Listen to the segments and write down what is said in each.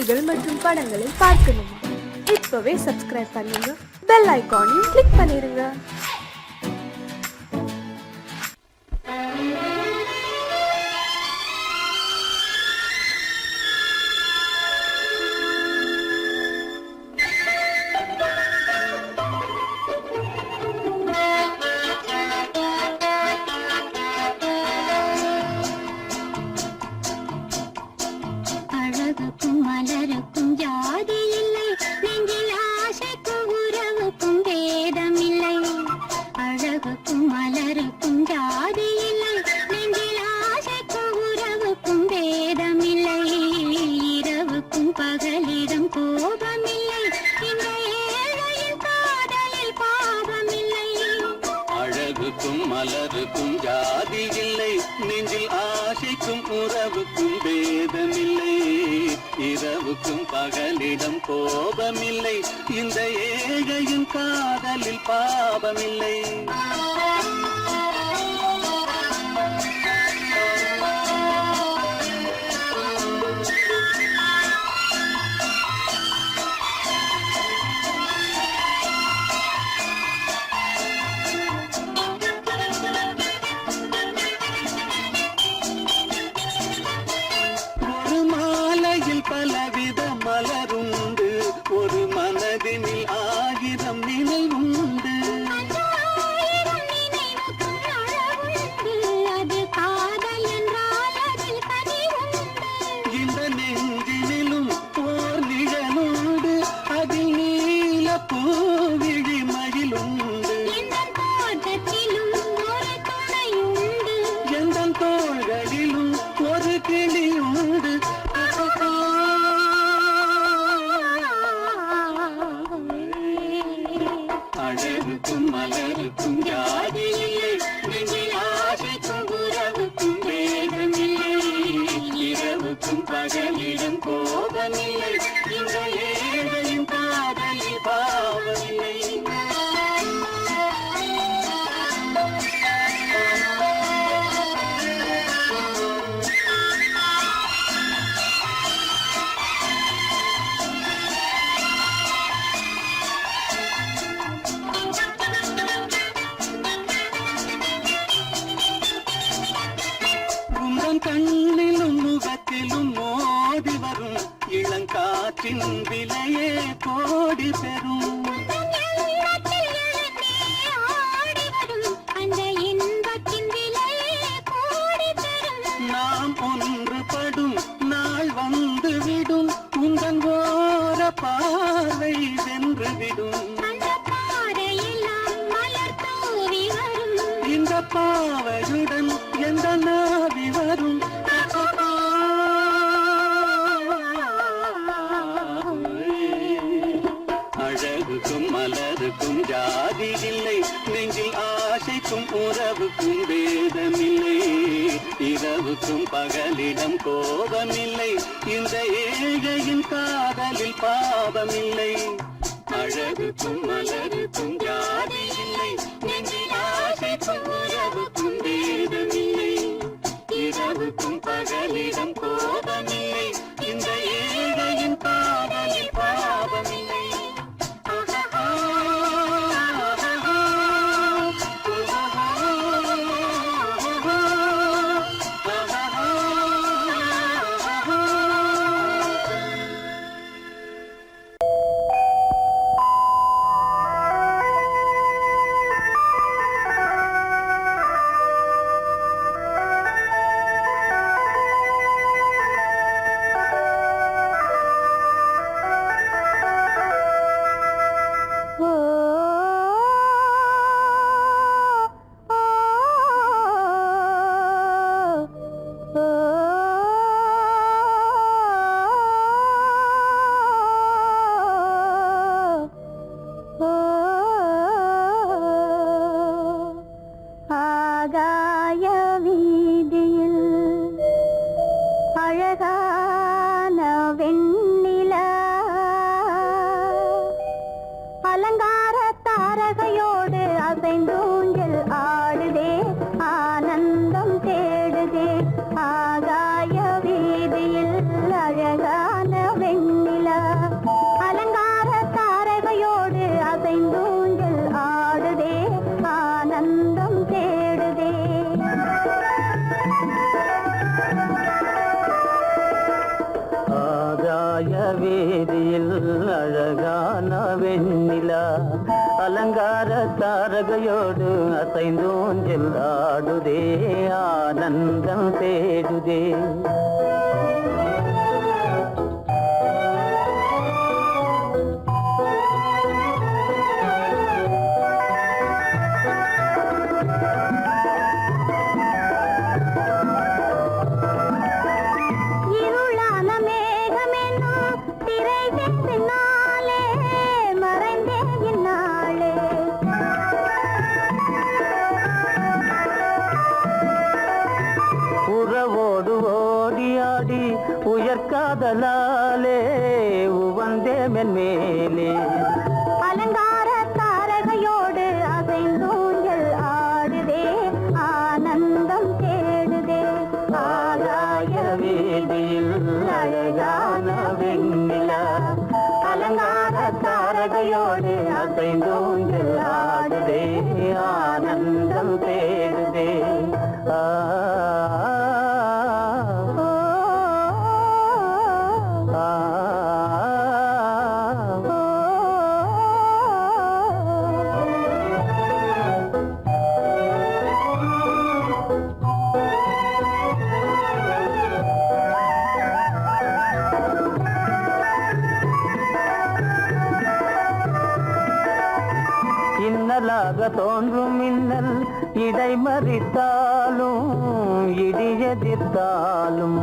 செய்திகள் மற்றும் படங்களை பார்க்கணுமா? இப்பவே சப்ஸ்கிரைப் பண்ணுங்க, பெல் ஐகானையும் கிளிக் பண்ணிருங்க. மலருக்கும் ஜாதி இல்லை, நெஞ்சில் ஆசைக்கும் உறவுக்கும் பேதமில்லை. இரவுக்கும் பகலிடம் கோபமில்லை, இந்த ஏழையின் காதலில் பாவமில்லை. பலவித மலருண்டு, ஒரு மனதினில் 1000 நினைவுண்டு. இந்த நெஞ்சினிலும் ஓர் நிழலுண்டு, அதில் நீல பூவிழி மகிழுண்டு. எந்த தோள்களிலும் ஒரு கிளியுண்டு. அழகுக்கும் மலருக்கும் ஜாதி இல்லை, நெஞ்சில் ஆசைக்கும் உறவுக்கும் வேதமில்லை. இரவுக்கும் பகலிடம் கோபமில்லை, இந்த ஏழையின் காதலில் பாவமில்லை. கண்ணிலும் முகத்திலும் மோதி வரும் இளங்காற்றின் விலையே கோடி பெறும். நாம் ஒன்றுபடும் நாள் வந்துவிடும், உங்கள் ஓர பார்வை வென்றுவிடும். இந்த பாவையுடன் எந்த நாவி வரும். அழகுக்கும் மலருக்கும் ஜாதி இல்லை, நெஞ்சில் ஆசைக்கும் உறவுக்கும் வேதமில்லை. இரவுக்கும் பகலிடம் கோபமில்லை, இந்த ஏழையின் காதலில் பாவமில்லை. அழகுக்கும் மலருக்கும் ஜாதி இல்லை, நெஞ்சில் ஆசைக்கும் உறவுக்கும் வேதமில்லை. இரவுக்கும் பகலிடம் கோபமில்லை, இந்த ஏழையின் காதலில் பாவமில்லை. ஆகாய வீதியில் அழகான வெண் வீதியில் அழகான வெண்ணிலா அலங்கார தாரகையோடு அசைந்தோஞ்சல் ஆடுதே ஆனந்தம் தேடுதே. உறவோடு ஓடியாடி உயர்காதலாலே உவந்தே மென்மேலே அலங்கார தாரகையோடு அசைந்தூஞ்சல் ஆடுதே ஆனந்தம் தேடுதே. ஆகாய வீதியில் அழகான வெண்ணிலா அலங்கார தாரகையோடு அசைந்தூஞ்சல் ஆடுதே ஆனந்தம் தேடுதே. இன்னலாக தோன்றும் மின்னல் இடைமறித்தாலும் இடியெதிர்த்தாலும்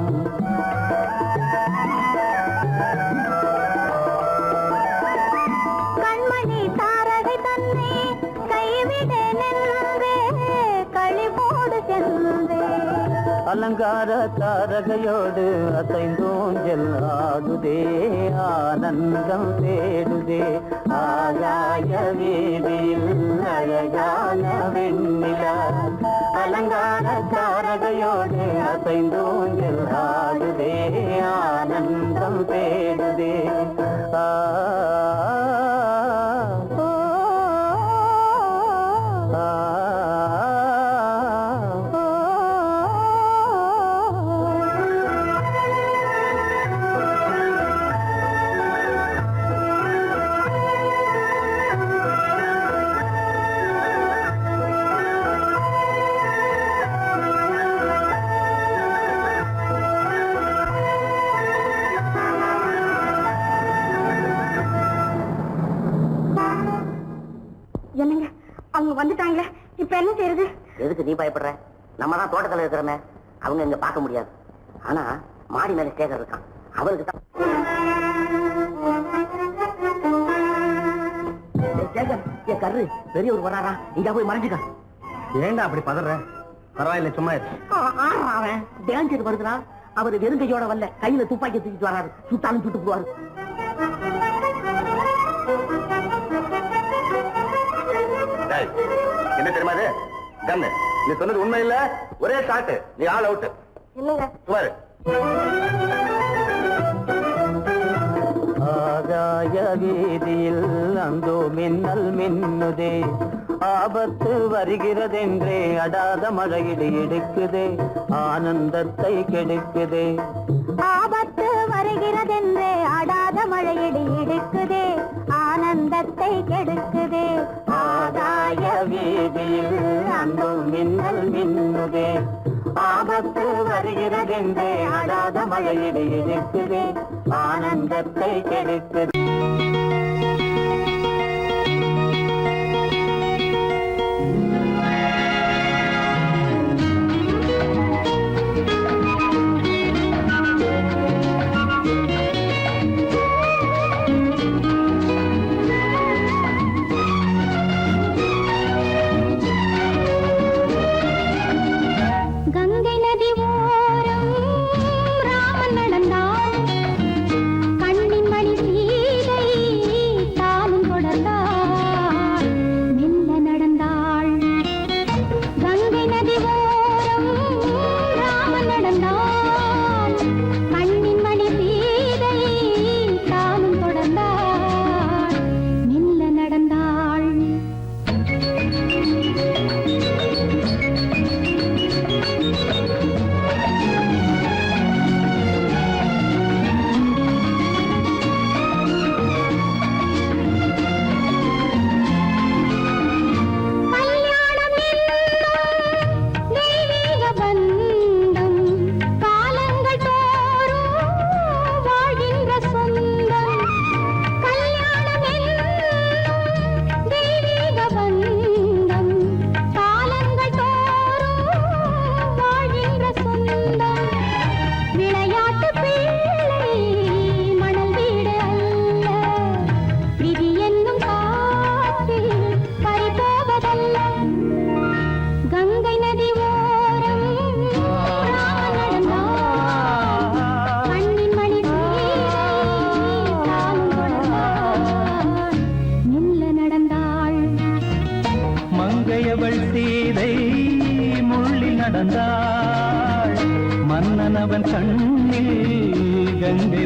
கண்மணி தாரகை தன்னை கைவிட நின்றே களிபோடு சென்றே. அலங்கார தாரகையோடு அசைந்தோஞ்சல் ஆடுதே ஆனந்தம் தேடுதே. ஆகாய வீதியில் அழகான வெண்ணிலா அலங்கார தாரகையோடு அசைந்தோஞ்சல் ஆடுதே ஆனந்தம் தேடுதே. என்னங்க அவங்க வந்துட்டாங்களே, இப்ப என்ன செய்யறது? எதுக்கு நீ பயப்படுற? நம்ம தான் தோட்டத்தில் இருக்கிறோமே, அவங்க இங்க பார்க்க முடியாது. ஆனா மாடி மேல சேகர் இருக்கான், அவருக்கு தான். சேகர், என் கரு பெரியவர் வராரா, இங்க போய் மறைஞ்சுக்க. ஏண்டா அப்படி பதற? பரவாயில்ல, சும்மா அவன் டேஞ்சர் வருதுனா, அவர் வெறுங்கையோட வரல, கையில துப்பாக்கி தூக்கிட்டு வராரு, சுட்டாலும் சுட்டு போவாரு. என்ன தெரியுமா இது? கண்ணு, நீ சொன்னது உண்மை இல்ல, ஒரே ஷாட், நீ ஆல் அவுட். இல்லங்க சுமாரு. ஆகாய வீதியில் அந்தோ மின்னல் மின்னுதே, ஆபத்து வருகிறதென்றே அடாத மழையிடு எடுக்குதே, ஆனந்தத்தை கெடுக்குதே. ஆபத்து வருகிறதென்றே அடாத மழையடி இடுக்குதே, ஆனந்தத்தை கெடுக்குதே. ஆகாய வீதியில் அந்தோ மின்னல் மின்னுதே, ஆபத்து வருகிறதென்றே அடாத மழையிடு எடுக்குதே, ஆனந்தத்தை கெடுக்குதே. கங்கை நதி ஓரம் ராமன் நடந்தான், கண்ணின் மணி சீதை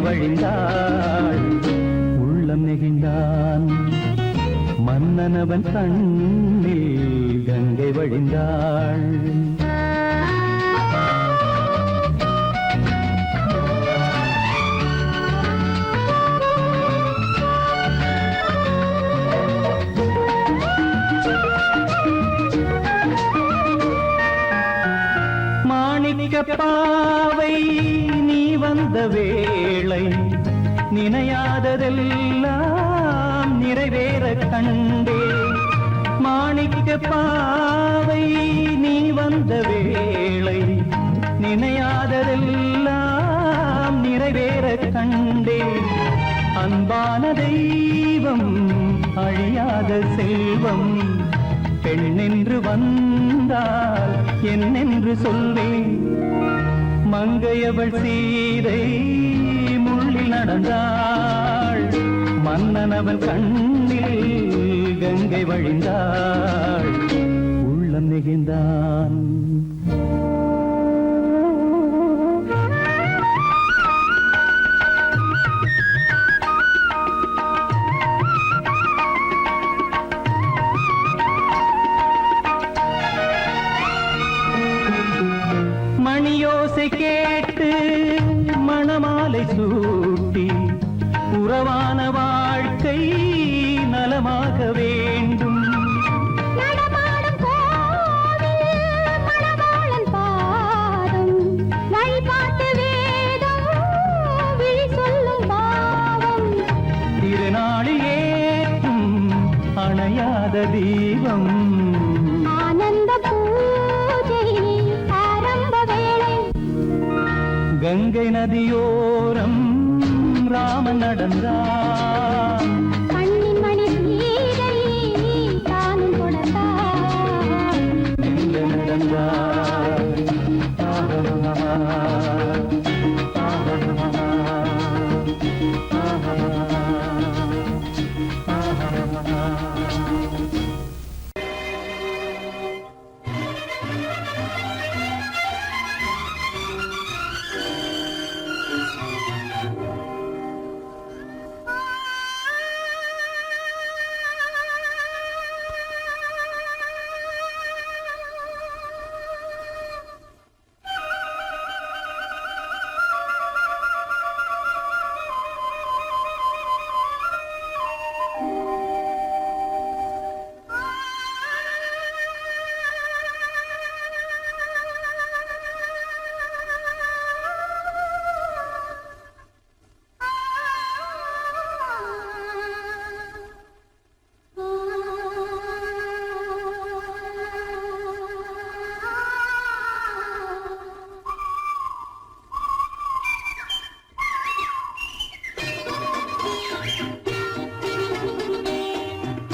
வழிந்தாள் உள்ளம் நெகிழ்ந்தான் மன்னனவன் கண்ணில் கங்கை வழிந்தாள் பாவை நீ வந்த வேளை நினையாததெல்லாம் நிறைவேற கண்டே மாணிக்க பாவை நீ வந்த வேளை நினையாததெல்லாம் நிறைவேற கண்டே அன்பான தெய்வம் அழியாத செல்வம் பெண்ணென்று வந்தால் என்னென்று சொல்வேன் மங்கையவள் சீதை முள்ளில் நடந்தாள் மன்னனவன் கண்ணில் கங்கை வழிந்தாள் உள்ளம் நெகிழ்ந்தான் மணியோசை கேட்டு மணமாலை சூட்டி உறவான வாழ்க்கை நலமாக வேண்டும் நடமாடும் கோவில் மணவாளன் பாதம் வழிபாட்டு வேதம் விழி சொல்லும் பாவம் திருநாளில் ஏற்றும் அணையாத தீபம் ஆனந்த பூஜை ஆரம்ப வேளை கங்கை நதியோரம் ராமன் நடந்தான் கண்ணின் மணி சீதை தானும் கொடுத்தார் எங்க நடந்தான் நீ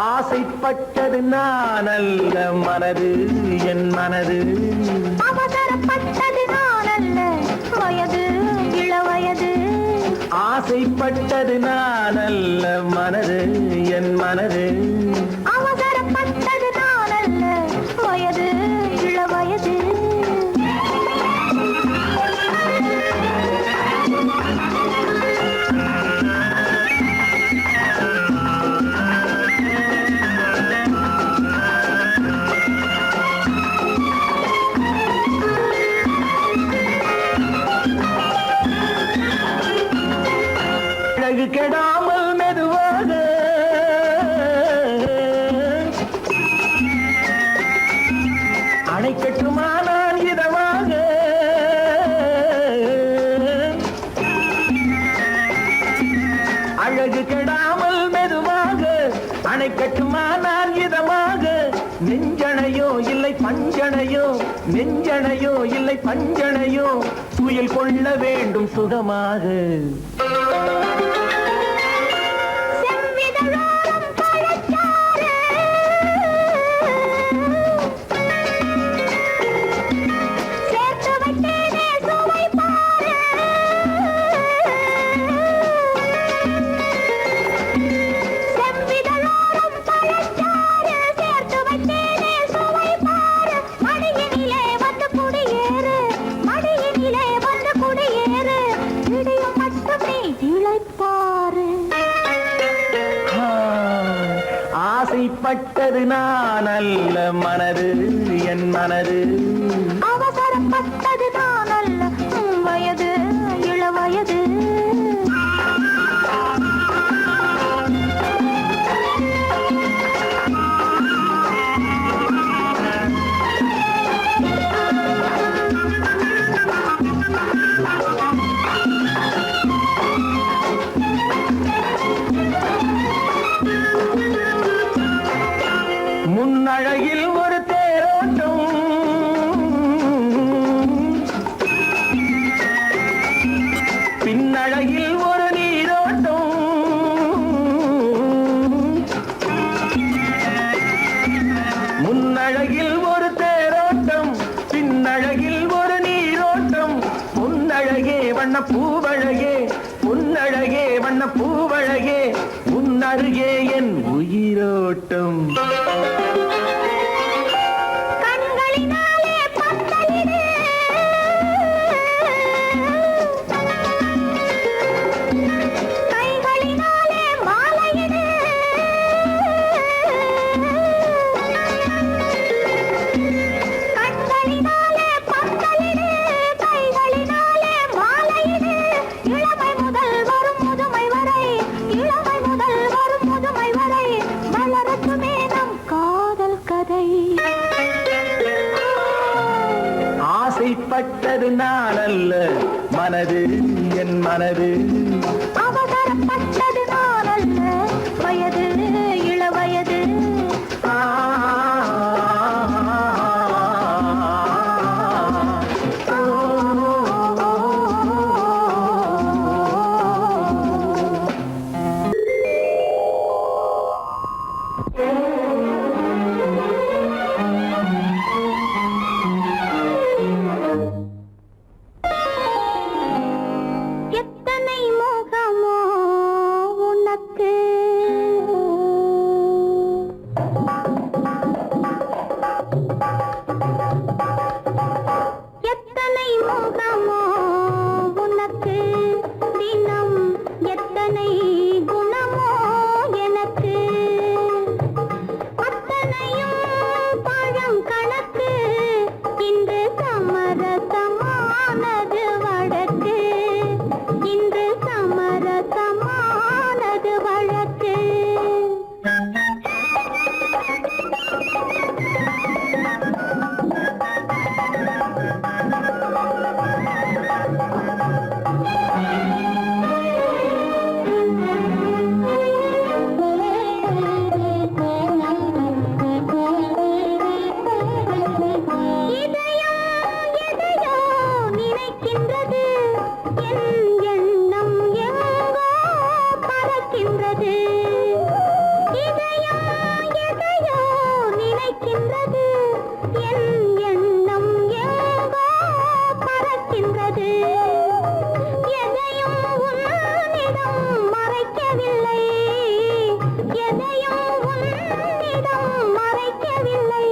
ஆசைப்பட்டது நான் அல்ல மனது என் மனது அவசரப்பட்டது நான் அல்ல வயது இளவயது ஆசைப்பட்டது நான் அல்ல மனது என் மனது அவசரப்பட்டது நான் அல்ல வயது இளவயது கெடாமல் மெதுவாக அணை கட்டுமா நான் இதமாக அழகு கெடாமல் மெதுவாக அணை கட்டுமா நான் இதமாக நெஞ்சணையோ இல்லை பஞ்சணையோ நெஞ்சணையோ இல்லை பஞ்சணையோ துயில் கொள்ள வேண்டும் சுகமாக ஆசைப்பட்டது நான் அல்ல மனது என் மனது அவசரப்பட்டது நான் அல்ல வயது இளவயது முன்னழகில் ஒரு தேரோட்டம் பின்னழகில் ஒரு நீரோட்டம் முன்னழகில் ஒரு தேரோட்டம் பின்னழகில் ஒரு நீரோட்டம் வண்ண பூவழகே உன்னழகே வண்ண பூவழகே உன்னருகே என் உயிரோட்டம் கண்களினாலே பத்தலிடு கைகளினாலே மாலையிடு கண்களினாலே பத்தலிடு கைகளினாலே மாலையிடு இளமை முதல் வரும் முதுமை வரை இளமை முதல் வரும் முதுமை வரை வளரட்டுமே நம் காதல் கதை ஆசைப்பட்டது நான் அல்ல மனது என் மனது அவசரப்பட்டது நான் அல்ல வயது இளவயது ஆ, எத்தனை முகமோ உனக்கு எத்தனை முகமோ உனக்கு தினம் எத்தனை குணமோ எனக்கு அத்தனையும் பழம் கணக்கு இன்று சமரசமானது வழக்கு இன்று சமரசமானது வழக்கு இதயம் எதையோ நினைக்கின்றது என் எண்ணம் எங்கோ பறக்கின்றது இதயம் எதையோ நினைக்கின்றது என் எண்ணம் எங்கோ பறக்கின்றது எதையும் உன்னிடம் மறைக்கவில்லை எதையும் உன்னிடம் மறைக்கவில்லை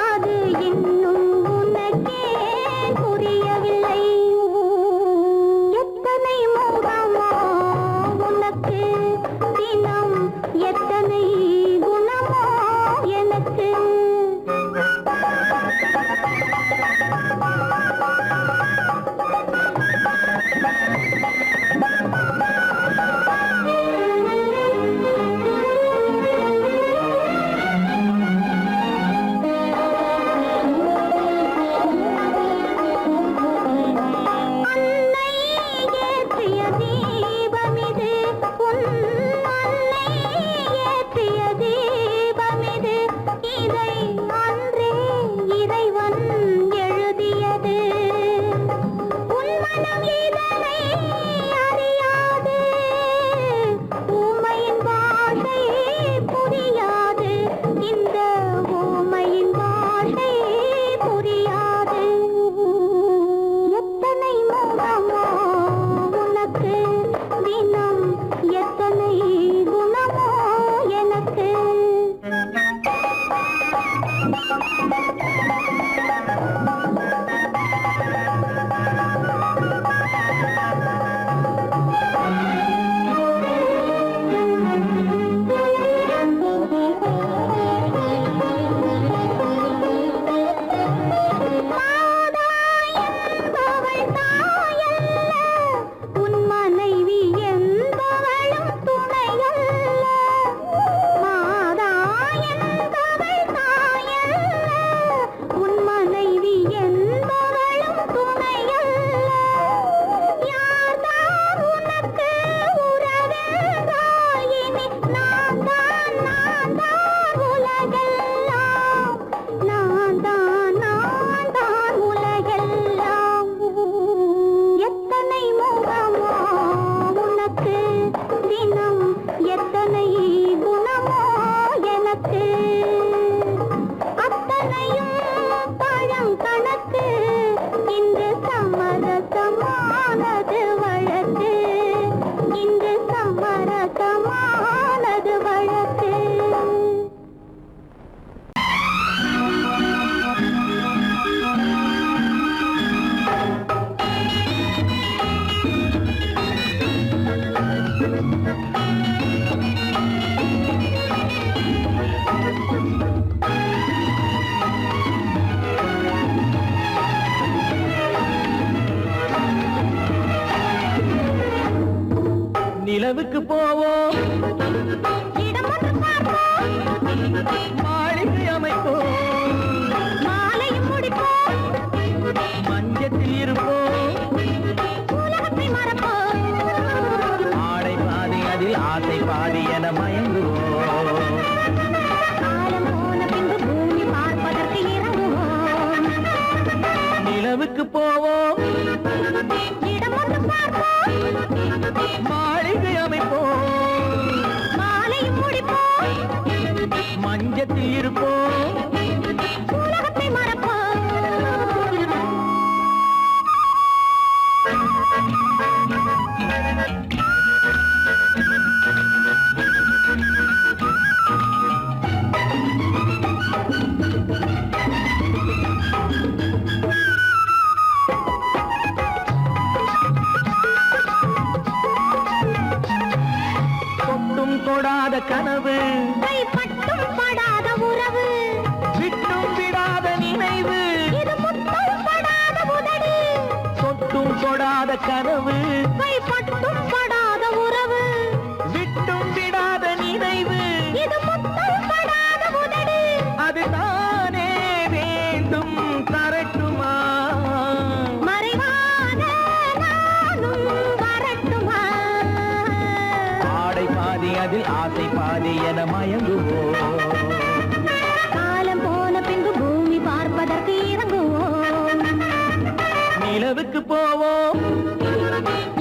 அது இன்னும் உனக்கே புரியவில்லை எத்தனை முகமோ உனக்கு தினம் எத்தனை குணமோ எனக்கு அன்னை ஏற்றிய தீபமிது உன் அன்னை ஏற்றிய தீபமிது இதை அன்றே இறைவன் எழுதியது உன் மனம் இதனை நிலவுக்கு போவோம் இடம் ஒன்று பார்ப்போம் மாளிகை அமைப்போம் மாலையும் முடிப்போம் மஞ்சத்தில் இருப்போம் உலகத்தை மறப்போம் ஆடை பாதி அதில் ஆசை பாதி என மயங்குவோம் காலம் போன பின்பு பூமி பார்ப்பதற்கு இறங்குவோம் நிலவுக்கு போவோம் இடம் ஒன்று பார்ப்போம் மாளிகை அமைப்போம் மாலையும் முடிப்போம் மஞ்சத்தில் இருப்போம் உலகத்தை மறப்போம் தொட்டும் தொடாத கனவு கைப்பட்டும் படாத உறவு விட்டும் விடாத நினைவு இது முத்தம் படாத உதடு தொட்டும் தொடாத கனவு கைப்பட்டும் படாத உறவு விட்டும் விடாத நினைவு இது முத்தம் படாத உதடு அதுதானே வேண்டும் தரட்டுமா மறைவான நானும் வரட்டுமா ஆடை பாதி அதில் ஆசை பாதி என மயங்குவோம் காலம் போன பின்பு பூமி பார்ப்பதற்கு இறங்குவோம் நிலவுக்கு போவோம்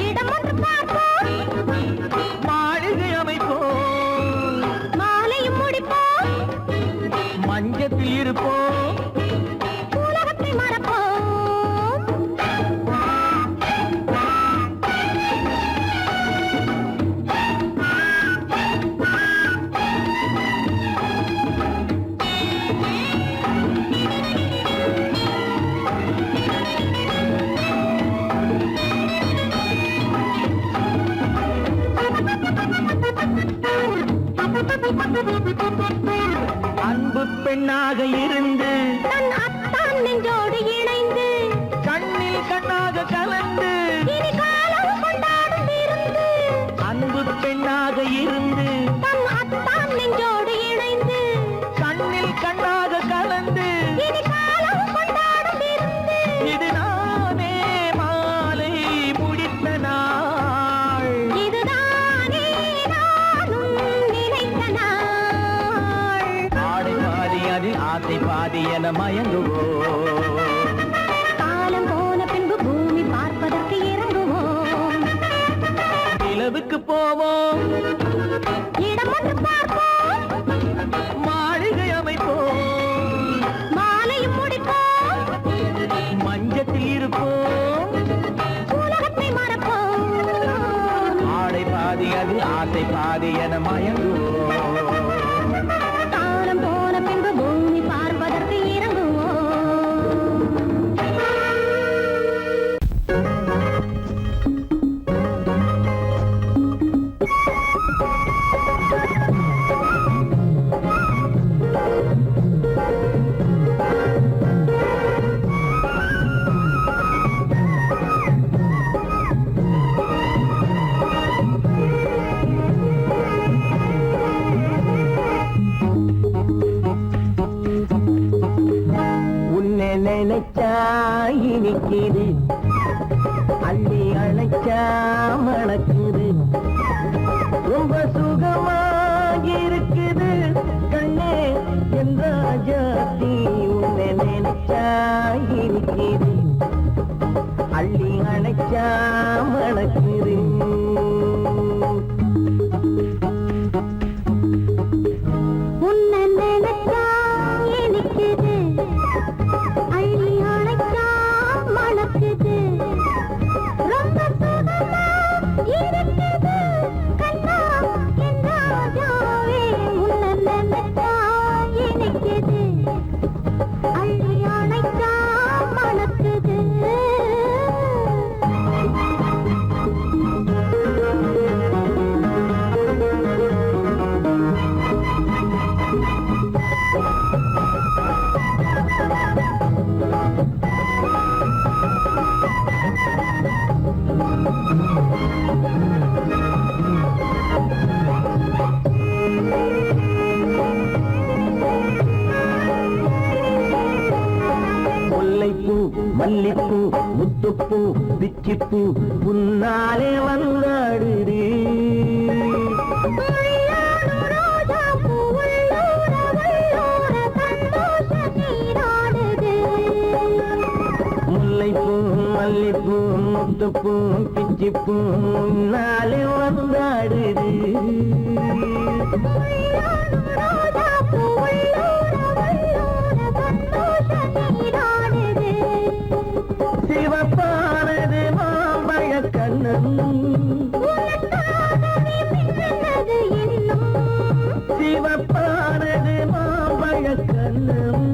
இடம் ஒன்று பார்ப்போம் மாளிகை அமைப்போம் மாலையும் முடிப்போம் மஞ்சத்தில் இருப்போம் உலகத்தை மறப்போம் அன்பு பெண்ணாக இருந்து தன் அத்தான் நெஞ்சோடு இணைந்து கண்ணில் கண்ணாக கலந்து இனி காலம் கொண்டாடும் இருந்து அன்பு பெண்ணாக இருந்து தன் அத்தான் நெஞ்சோடு இணைந்து கண்ணில் கண்ணாக கலந்து இனி காலம் கொண்டாடும் இருந்து இது நானே மாலை முடித்த நாள் இதுதானே நானும் நினைத்த நாள் ஆடை பாதி அதில் ஆசை பாதி என மயங்குவோம் காலம் போன பின்பு பூமி பார்ப்பதற்கு இறங்குவோம் நிலவுக்கு போவோம் இடம் ஒன்று பார்ப்போம் மாளிகை அமைப்போம் மாலையும் முடிப்போம் மஞ்சத்தில் இருப்போம் உலகத்தை மறப்போம் ஆடை பாதி அதில் ஆசை பாதி என மயங்குவோம் காலம் போன பின்பு பூமி பார்ப்பதற்கு இறங்குவோம் உன்னை நினைச்சா இனிக்குது அள்ளி அழைச்சா மணக்குது ரொம்ப சுகமாயிருக்குது கண்ணே என் ராஜாத்தி உன்னை நினைச்சா இனிக்குது அள்ளி அழைச்சா மணக்குது உன்னை நினைச்சா இனிக்குது அள்ளி அணைச்சா மணக்குது ரொம்ப சுகமா இருக்குது கண்ணா என் ராஜாவே உன்னை நினைச்சா இனிக்குது அள்ளி அணைச்சா மணக்குது முத்துப்பூ பிச்சிப்பூ உன்னாலே வந்தாடுது முல்லைப்பூ மல்லிப்பூ முத்துப்பூ பிச்சிப்பூ உன்னாலே வந்தாடுது சிவப்பானது மாம்பழ கண்ணம் சிவப்பானது மாம்பழ கண்ணம்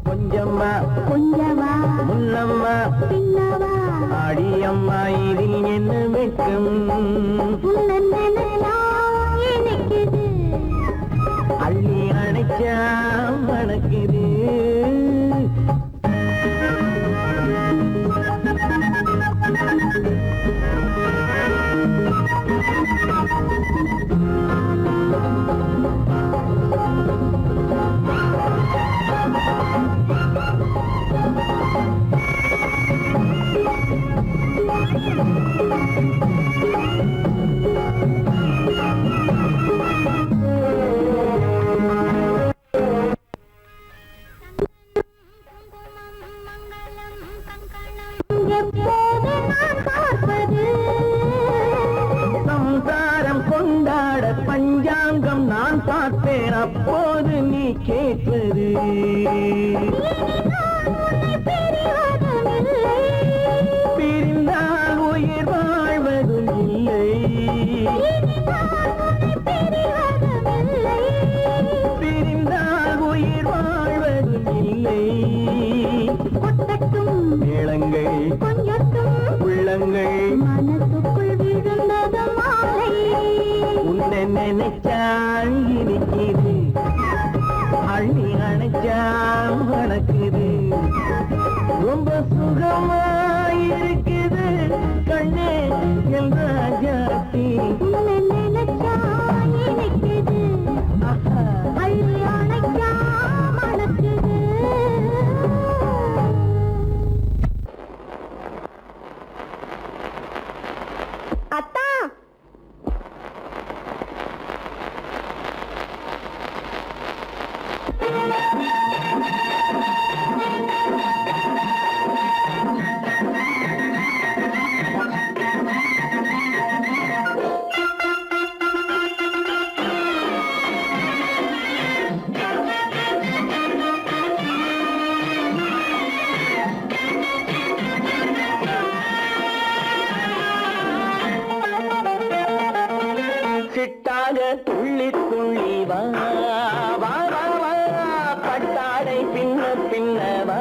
கொஞ்சம்மா கொஞ்சமா முன்னம்மா பின்னவா அடியம்மா இதில் என்ன வெட்கம் எனக்குது அள்ளி அணைச்சா மணக்குது சம்சாரம் கொண்டாட பஞ்சாங்கம் நான் பார்ப்பேன் அப்போது நீ கேட்பது பிரிந்தால் உயிர் வாழ்வதும் இல்லை பிரிந்தால் உயிர் வாழ்வதும் இல்லை மேளங்கள் உள்ளங்கள் மனசுக்குள் விழுந்தது மாலை உன்னை நினைச்சால் இருக்குது அள்ளி அணைச்சா வணக்குது ரொம்ப சுகமாயிருக்குது கண்ணே என் ராஜாத்தி உன்னை நினைச்சா இனிக்குது அள்ளி அணைச்சா மணக்குது அத்தா சிட்டாக துள்ளி துள்ளி வா வா வா வா பட்டாடை பின்ன பின்ன வா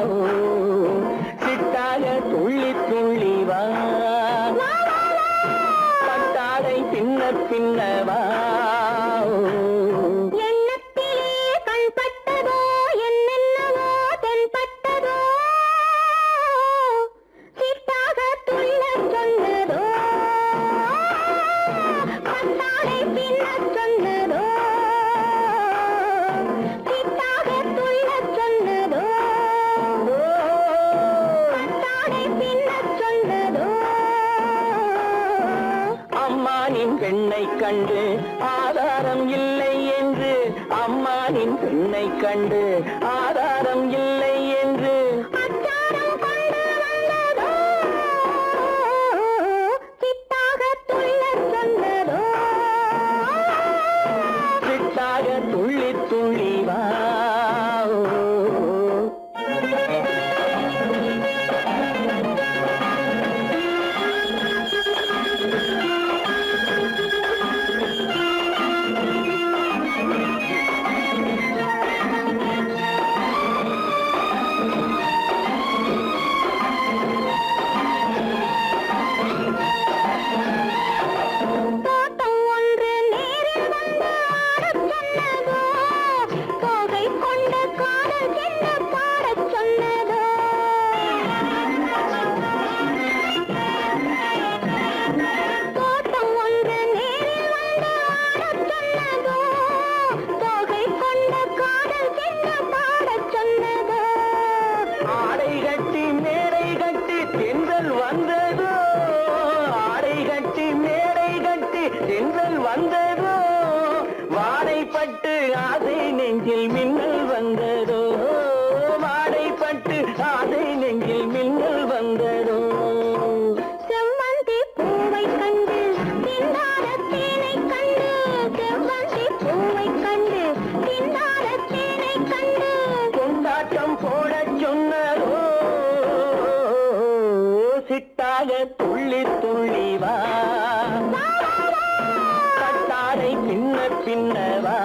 ஓ, சிட்டாக துள்ளி துள்ளி வா பட்டாடை பின்ன பின்ன வா ஓ. எண்ணத்திலே கண்பட்டதோ என்னென்னவோ தென்பட்டதோ சிட்டாக துள்ளச் சொன்னதோ பட்டாடை பின்னச் சொன்னதோ சிட்டாக துள்ளச் சொன்னதோ பட்டாடை பின்னச் சொன்னதோ அம்மானின் பெண்ணை கண்டு ஆதாரம் இல்லை என்று அம்மானின் பெண்ணை கண்டு ஆதாரம் இல்லை என்று அச்சாரம் கொண்டு வந்ததோ சிட்டாக துள்ளச் சொன்னதோ சிட்டாக துள்ளி துள்ளி வா ஓ. தென்றல் வந்ததோ ஆடை கட்டி மேடை கட்டி தென்றல் வந்ததோ வாடைப்பட்டு ஆசை நெஞ்சில் மின்னல் வந்ததோ வாடைப்பட்டு ஆசை நெஞ்சில் மின்னல் வந்ததோ செவ்வந்தி பூவை கண்டு திண்டாட தேனை கண்டு செவ்வந்தி பூவை கண்டு திண்டாட தேனை கண்டு கொண்டாட்டம் போடச் சொன்னதோ சிட்டாக துள்ளி துள்ளி வா கட்டாரை பின்ன பின்னவா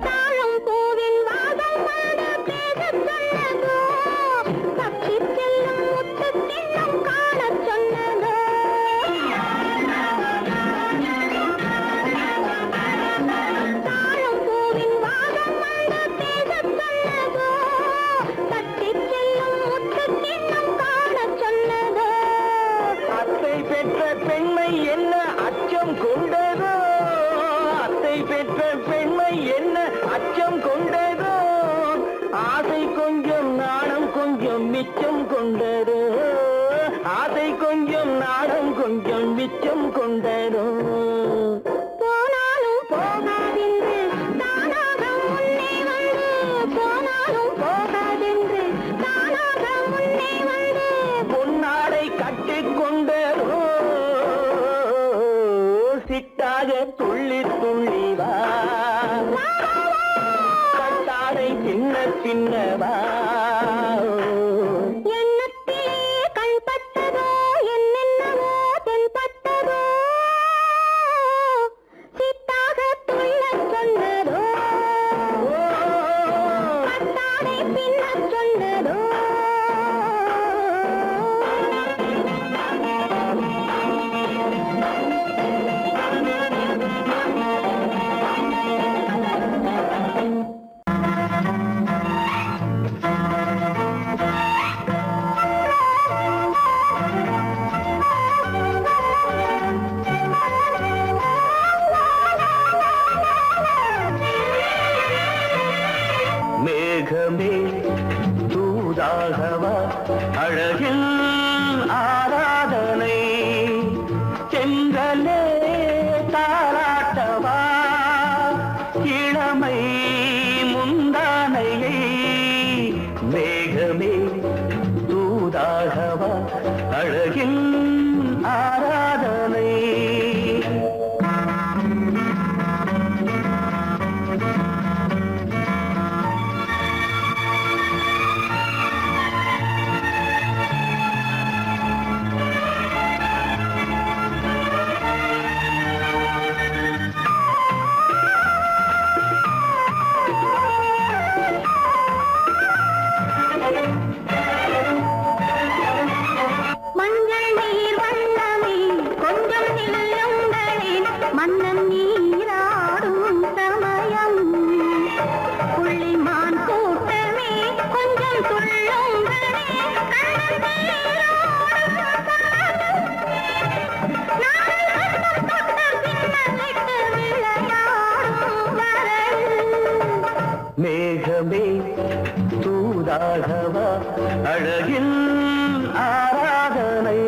தாழம் பூவின் வாசம் வந்து பேசச் சொன்னதோ தப்பிச் செல்லும் முத்துக் கிண்ணம் காணச் சொன்னதோ தாழம் பூவின் வாசம் வந்து பேசச் சொன்னதோ தப்பிச் செல்லும் முத்துக் கிண்ணம் காணச் சொன்னதோ அத்தை பெற்ற பெண்மை என்ன அச்சம் கொண்டதோ அத்தை பெற்ற பெண்மை என்ன அச்சம் கொண்டதோ ஆசை கொஞ்சம் நாணம் கொஞ்சம் மிச்சம் கொண்டதோ ஆசை கொஞ்சம் நாணம் கொஞ்சம் மிச்சம் கொண்டதோ போனாலும் போகாதென்று தானாக முன்னே வந்து போனாலும் போகாதென்று தானாக முன்னே வந்து பொன்னாடை கட்டிக்கொண்டதோ சிட்டாக துள்ளி துள்ளி வா கட்டாடை பின்ன பின்னவா எண்ணத்திலே கண்பட்டதோ என்னென்னவோ தென்பட்டதோ சித்தாக துள்ளச் சொன்னதோ கட்டாடை பின்னச் சொன்னதோ மேகமே தூதாகவா அழகில் ஆராதனை செங்கலே தாராட்டவா இளமை முந்தானையை மேகமே தூதாகவா அழகில் ஆராதனை மஞ்சள் நீர் வண்ணமே கொஞ்சம் நில்லுங்களேன் மன்னன் நீராடும் சமயம் புள்ளிமான் கூட்டமே கொஞ்சம் துள்ளுங்களே கண்ணன் நீராடும் சமயம் நாளை வண்ணம் தொட்ட பின்னலிட்டு விளையாடும் வரல் மேகமே தூதாகவா அழகில் ஆராதனை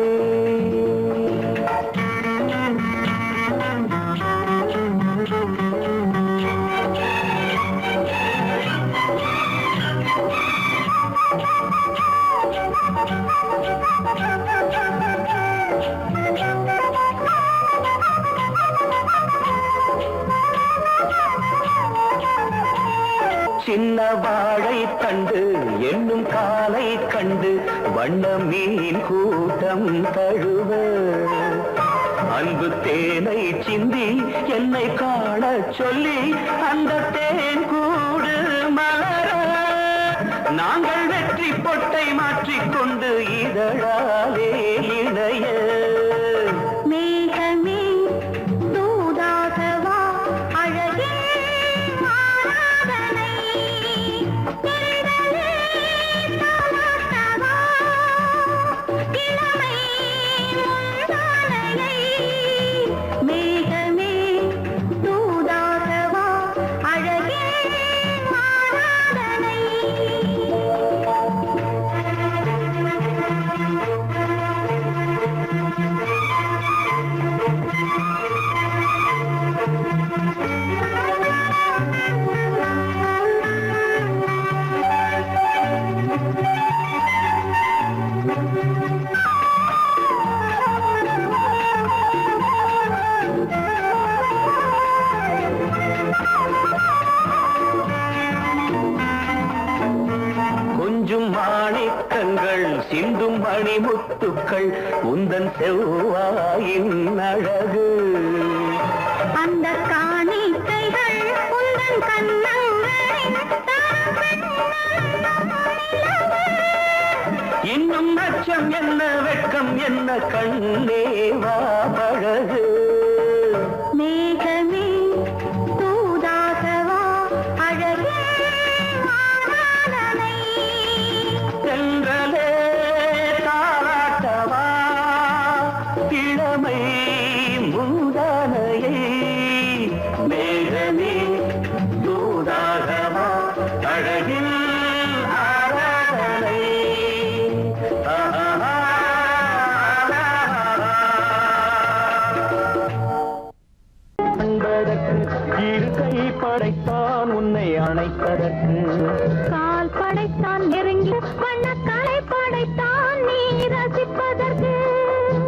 சின்ன வாழை தண்டு என்னும் காலை கண்டு வண்ண மீன் கூட்டம் தழுவ அன்பு தேனை சிந்தி என்னை காண சொல்லி அந்த தேன் கூடு மலர நாங்கள் வெற்றி பொட்டை மாற்றிக்கொண்டு இதழாலே இணைய மணிமுத்துக்கள் உந்தன் செவ்வாயின் அழகு. அந்த காணிக்கைகள் உந்தன் கண்ணங்களின் இன்னும் அச்சம் என்ன வெட்கம் என்ன கண்ணேவா பழகு. மேகமே தூதாகவா அழகே ஆராதனை. சென்றலே தாராட்டவா இளமை முந்தானையை. மேகமே தூதாகவா அழகில் ஆராதனை. இருக்கை படைத்தான் உன்னை அணைப்பதற்கு. கால் படைத்தான் நெருங்கி வண்ணக்கலை படைத்தான் நீ ரசிப்பதற்கு.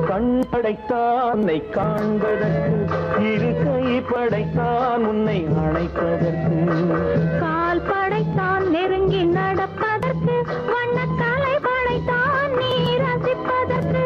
கண் படைத்தான் உன்னை காண்பதற்கு. இருக்கை படைத்தான் உன்னை அணைப்பதற்கு. கால் படைத்தான் நெருங்கி நடப்பதற்கு. வண்ணக்கலை படைத்தான் நீ ரசிப்பதற்கு.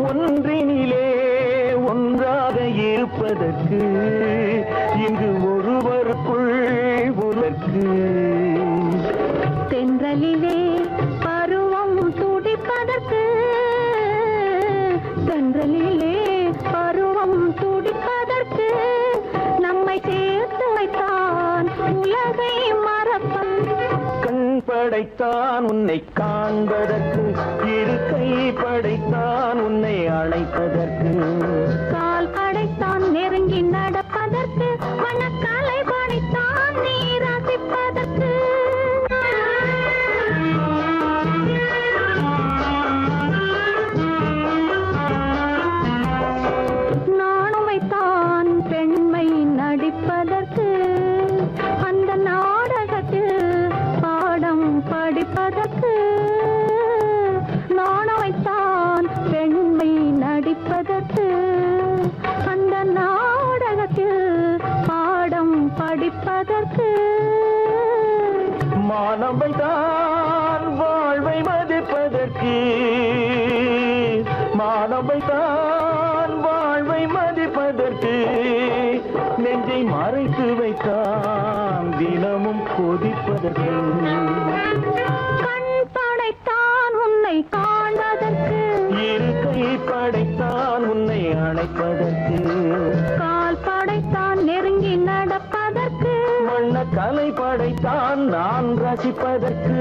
ஒன்றினிலே ஒன்றாக இருப்பதற்கு இங்கு ஒருவருக்குள் ஒருவருக்கு. தென்றலிலே பருவம் துடிப்பதற்கு. தென்றலிலே பருவம் துடிப்பதற்கு. நம்மை சேர்த்து வைத்தான் உலகை மறப்பன். கண் படைத்தான் உன்னை காண்பதற்கு. இருக்கை படைத்தான் உன்னை அழைப்பதற்கு. கால் படைத்தான் நெருங்கி நடப்பதற்கு. வண்ணக்கலை படைத்தான் நீ ரசிப்பதற்கு. நாணம் வைத்தான் பெண்மை நடிப்பதற்கு. அந்த நாடகத்தில் பாடம் படிப்பதற்கு. நாணம் வைத்தான் பெண்மை நடிப்பதற்கு. அந்த நாடகத்தில் பாடம் படிப்பதற்கு. மானவை தான் வாழ்வை மதிப்பதற்கு. மானவை தான் வாழ்வை மதிப்பதற்கு. நெஞ்சை மறைத்து வைத்தான் தினமும் கொதிப்பதற்கு. கண் படைத்தான் உன்னை காண்பதற்கு. இருக்கை படைத்தான் உன்னை அணைப்பதற்கு. கால் படைத்தான் நெருங்கி நடப்பதற்கு. வண்ண கலை படைத்தான் நான் ரசிப்பதற்கு.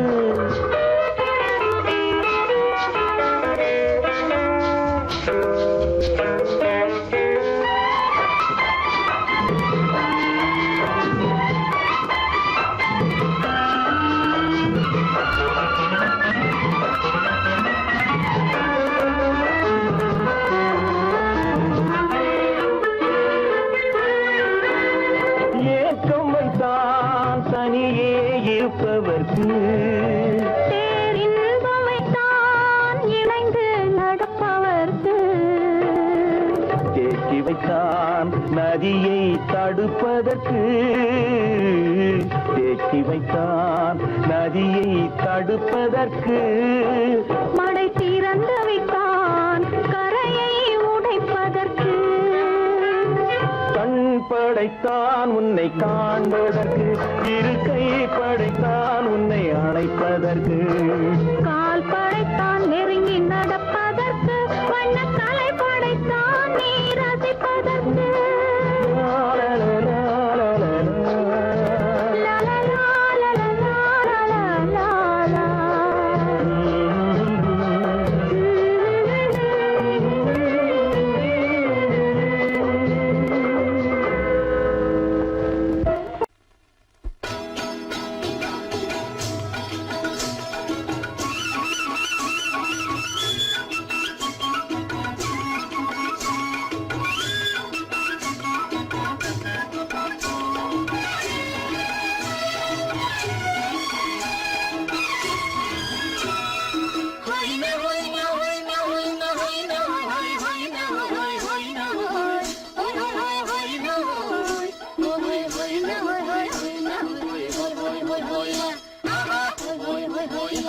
ஏக்கம் வைத்தான் தனியே இருப்பவர்க்கு. பேரின்பம் வைத்தான் இணைந்து நடப்பவர்க்கு. தேக்கி வைத்தான் நதியை தடுப்பதற்கு. தேக்கி வைத்தான் நதியை தடுப்பதற்கு. மடை திறந்து வைத்தான் கரையை உடைப்பதற்கு. கண் படைத்தான் உன்னை காண்பதற்கு. இருக்கை படைத்தான் உன்னை அணைப்பதற்கு. கால் படைத்தான் நெருங்கி நடப்பதற்கு. வண்ணக்கலை படைத்தான் நீ ரசிப்பதற்கு. ஹோய் ஹோய் ஆஹா ஹோய் ஹோய் ஹோய்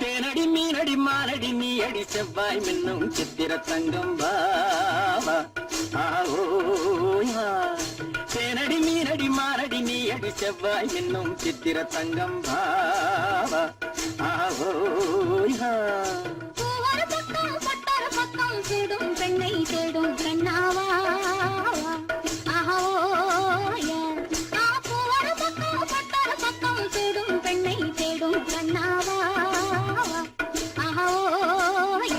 தேனடி மீனடி மானடி நீ அடி செவ்வாய் மின்னும் சித்திர தங்கம் வாவா ஆவோய் வா தேனடி மீனடி மானடி நீ அடி செவ்வாய் மின்னும் சித்திர தங்கம் வாவா ஆவோய் வா பூவர பக்கம் பட்டர பக்கம் தேடும் பெண்ணை தேடும் கண்ணாவா ஆஹா ஓய பூவர பக்கம் பட்டர பக்கம் தேடும் பெண்ணை தேடும் கண்ணாவா ஆஹா ஓய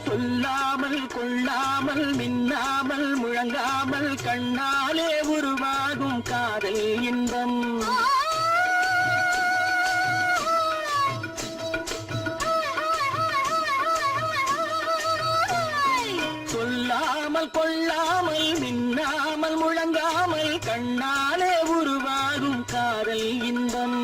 சொல்லாமல் கொள்ளாமல் மின்னாமல் முழங்காமல் கண்ணாலே உருவாகும் காதல் இன்பம் சொல்லாமல் கொள்ளாமல் மின்னாமல் முழங்காமல் கண்ணாலே உருவாகும் காதல் இன்பம்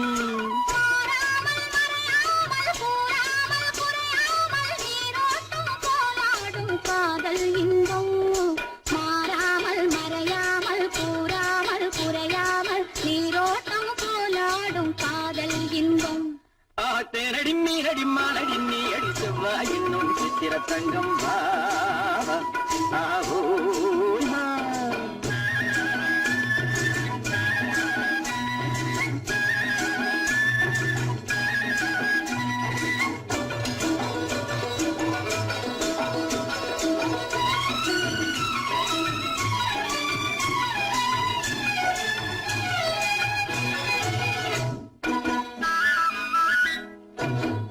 மாறாமல் மறையாமல் கூறாமல் குறையாமல் நீரோட்டம் போலாடும் காதல் இன்பம் மாறாமல் மறையாமல் கூறாமல் குறையாமல் நீரோட்டம் போலாடும் காதல் இன்பம் தேனடி மீனடி மானடி நீ அடி செவ்வாய் என்னும் சித்திர தங்கம் வாவா ஆவோய் வா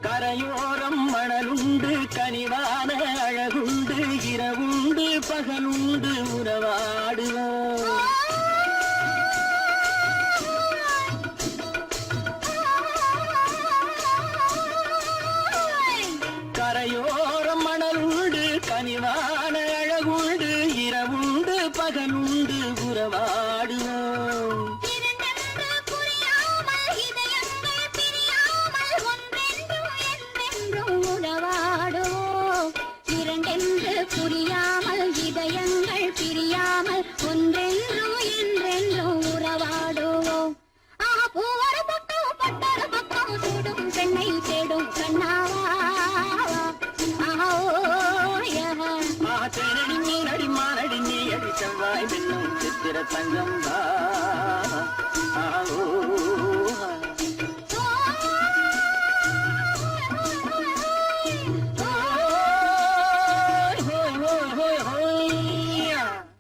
கரையோரம் மணலுண்டு கனிவான அழகுண்டு இரவுண்டு பகலுண்டு உறவாடுவோம் கரையோரம் மணலுண்டு கனிவான அழகுண்டு இரவுண்டு பகலுண்டு உறவாடுவோம் இரண்டென்று புரியாமல் இதயங்கள் பிரியாமல் ஒன்றென்றும் என்றென்றும் உறவாடுவோம் இரண்டென்று புரியாமல் இதயங்கள் பிரியாமல் ஒன்றென்றும் என்றென்றும் உறவாடுவோம் பூவர பக்கம் பட்டர பக்கம் சூடும் பெண்ணை தேடும் கண்ணாவா தேனடி மீனடி மானடி நீ அடி செவ்வாய் மின்னும் சித்திர தங்கம் வாவா ஆவோய் ஹோய் ஹோய் ஹோய் ஹோய்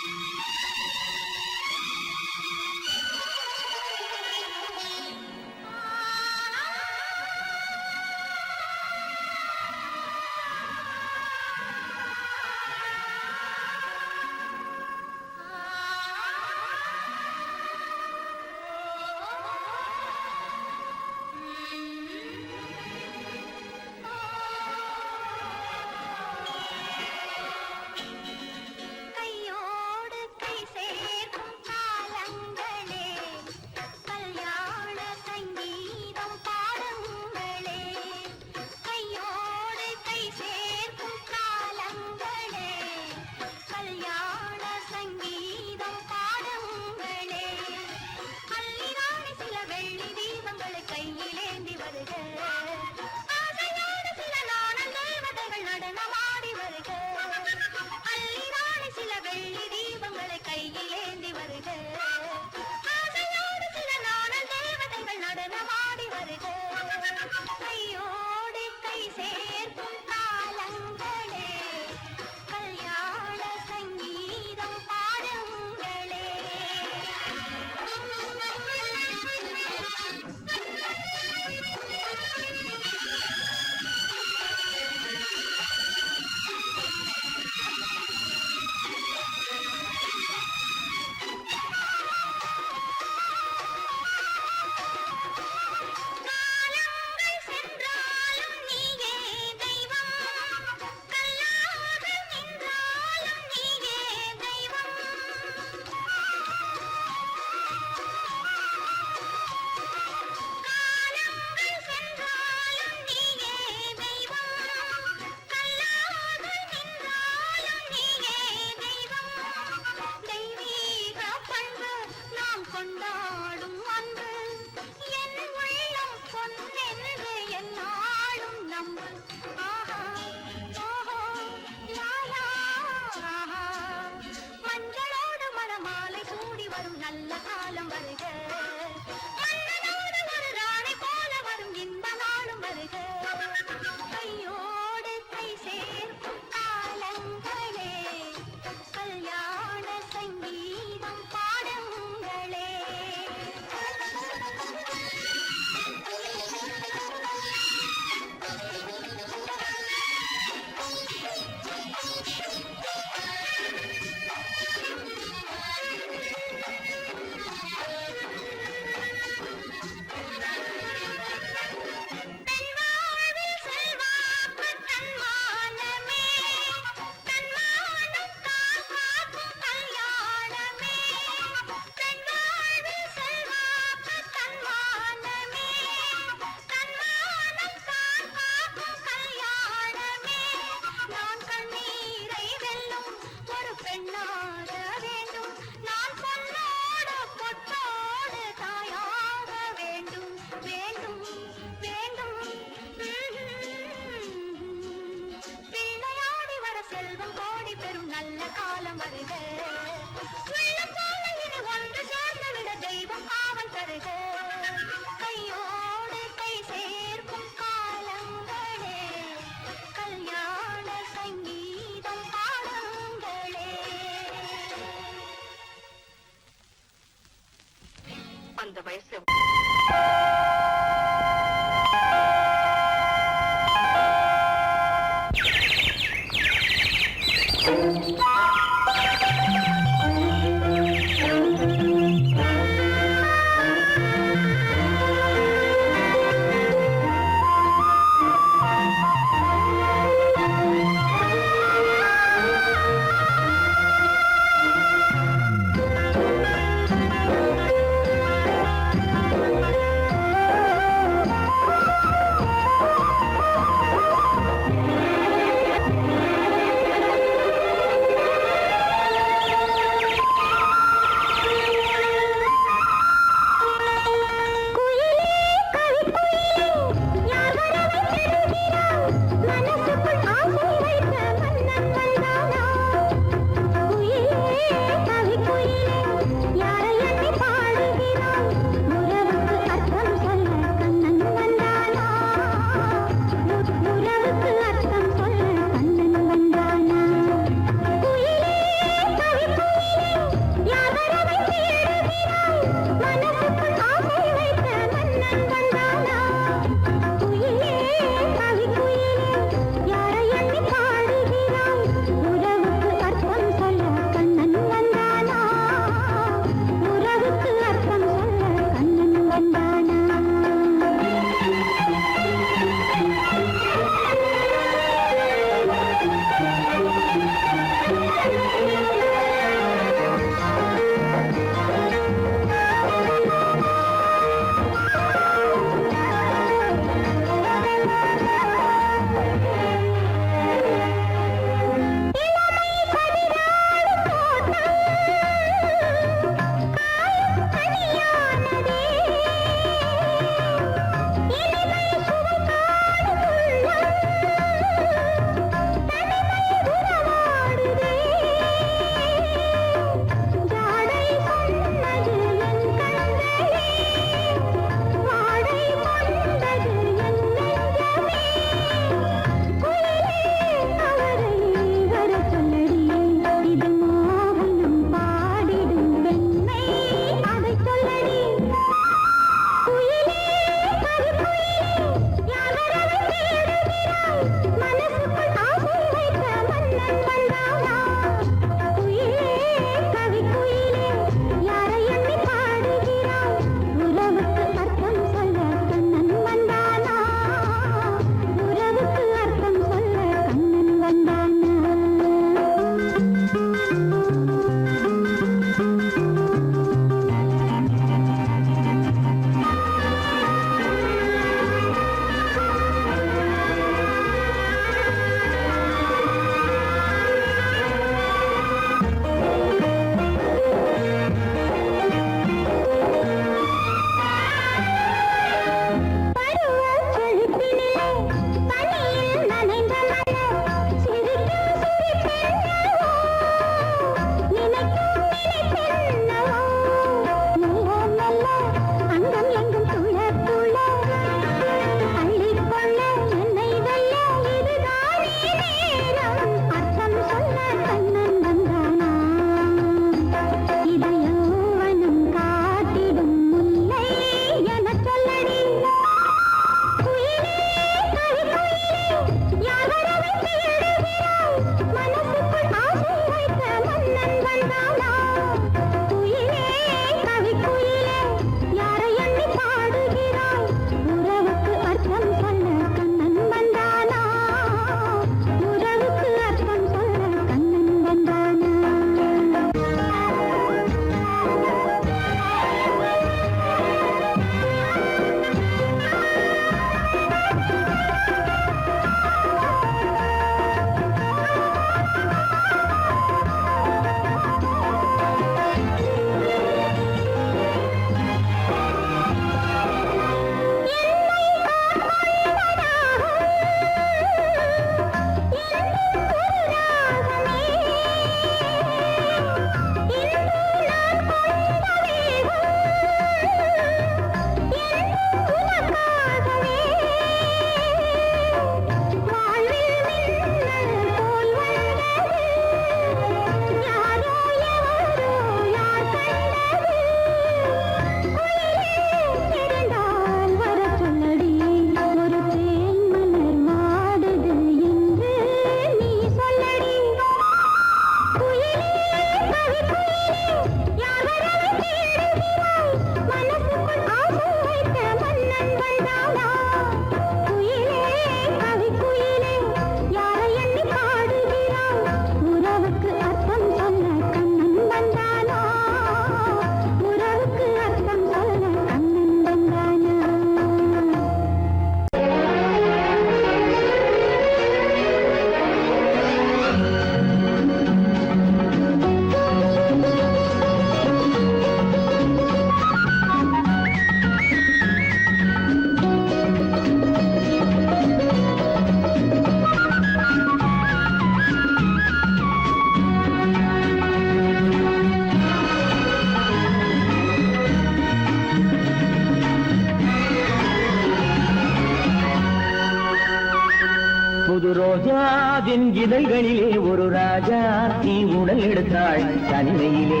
புது ரோஜாவின் இதழ்களிலே ஒரு ராஜா தீ உடல் எடுத்தாள் தனிமையிலே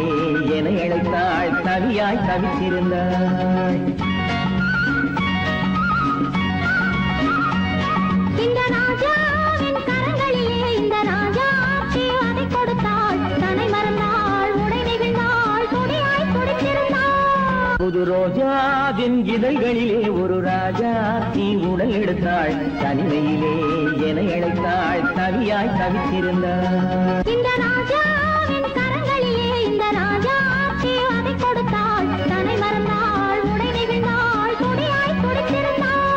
என அழைத்தாள் தவியாய் தவித்திருந்தாள் இந்த ராஜாவின் கரங்களிலே இந்த ராஜா அதை கொடுத்தாள் தன்னை மறந்தாள் உடை நெகிழ்ந்தாள் துடியாய் துடித்திருந்தாள் புது ரோஜாவின் இதழ்களிலே ஒரு ராஜா தீ உடல் எடுத்தாள் தனிமையிலே என அழைத்தாள் தவியாய் தவித்திருந்தாள் இந்த ராஜாவின் கரங்களிலே இந்த ராஜா அதை கொடுத்தாள் தன்னை மறந்தாள் உடை நெகிழ்ந்தாள் துடியாய் துடித்திருந்தாள்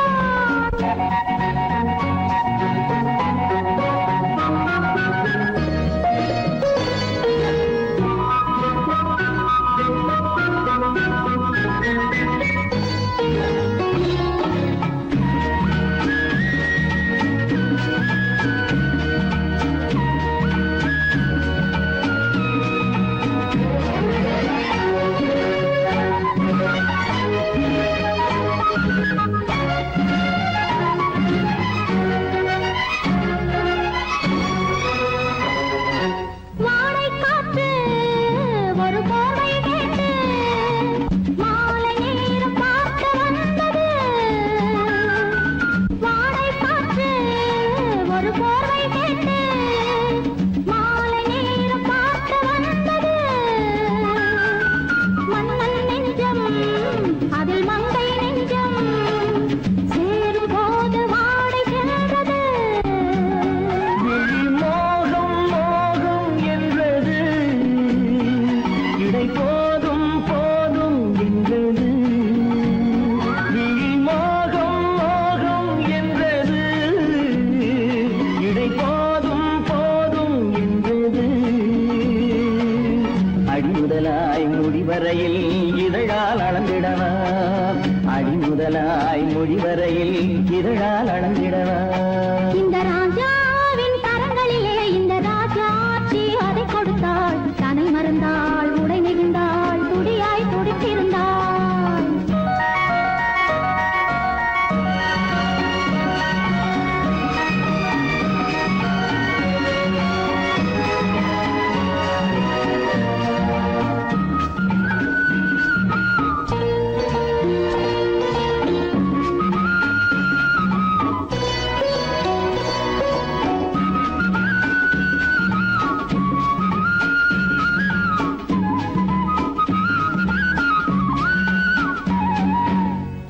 இதழால் அளந்திடலாம் இந்த ராஜாவின் கரங்களிலே இந்த ராஜா அதை கொடுத்தாள் தன்னை மறந்தாள் உடை நெகிழ்ந்தாள் துடியாய் துடித்திருந்தாள்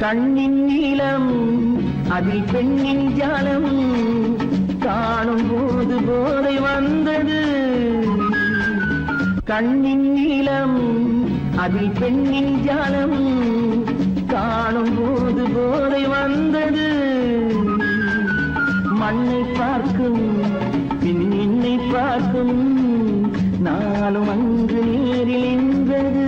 கண்ணின் நீளம் அதில் பெண்ணின் ஜாலம் காணும் போது போதை வந்தது கண்ணின் நீளம் அதில் பெண்ணின் ஜாலம் காணும் போது போதை வந்தது மண்ணை பார்க்கும் பின் என்னை பார்க்கும் நாளும் அங்கு நேரில் நின்றது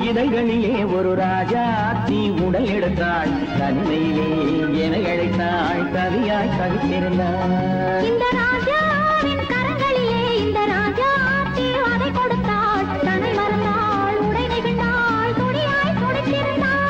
இதழ்களிலே ஒரு ராஜா தீ உடல் எடுத்தாள் தனிமையிலே என அழைத்தாள் கவியாய் கவித்திருந்தாள் இந்த ராஜாவின் கரங்களிலே இந்த ராஜா அதை கொடுத்தாள் தன்னை மறந்தாள் உடை நெகிழ்ந்தாள் துடியாய் துடித்திருந்தாள்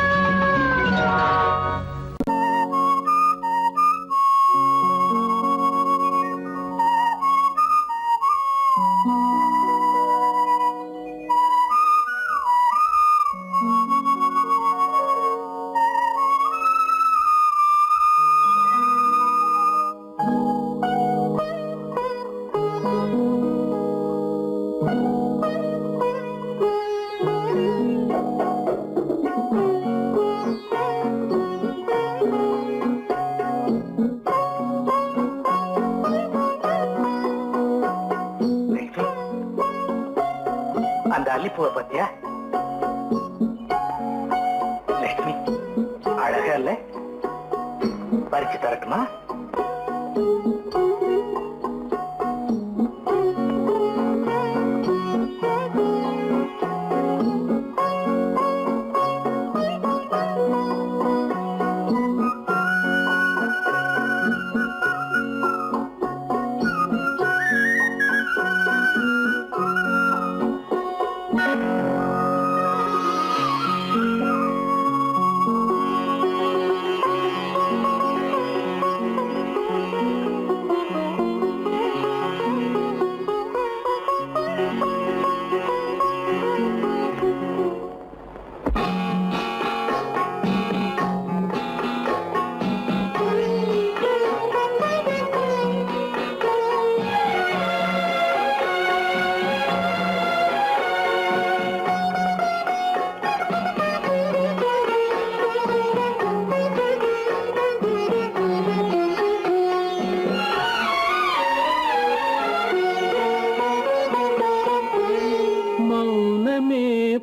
அந்த அல்லிப்பூவை பத்தியா லட்சுமி அழகா இல்ல பறிச்சு தரட்டுமா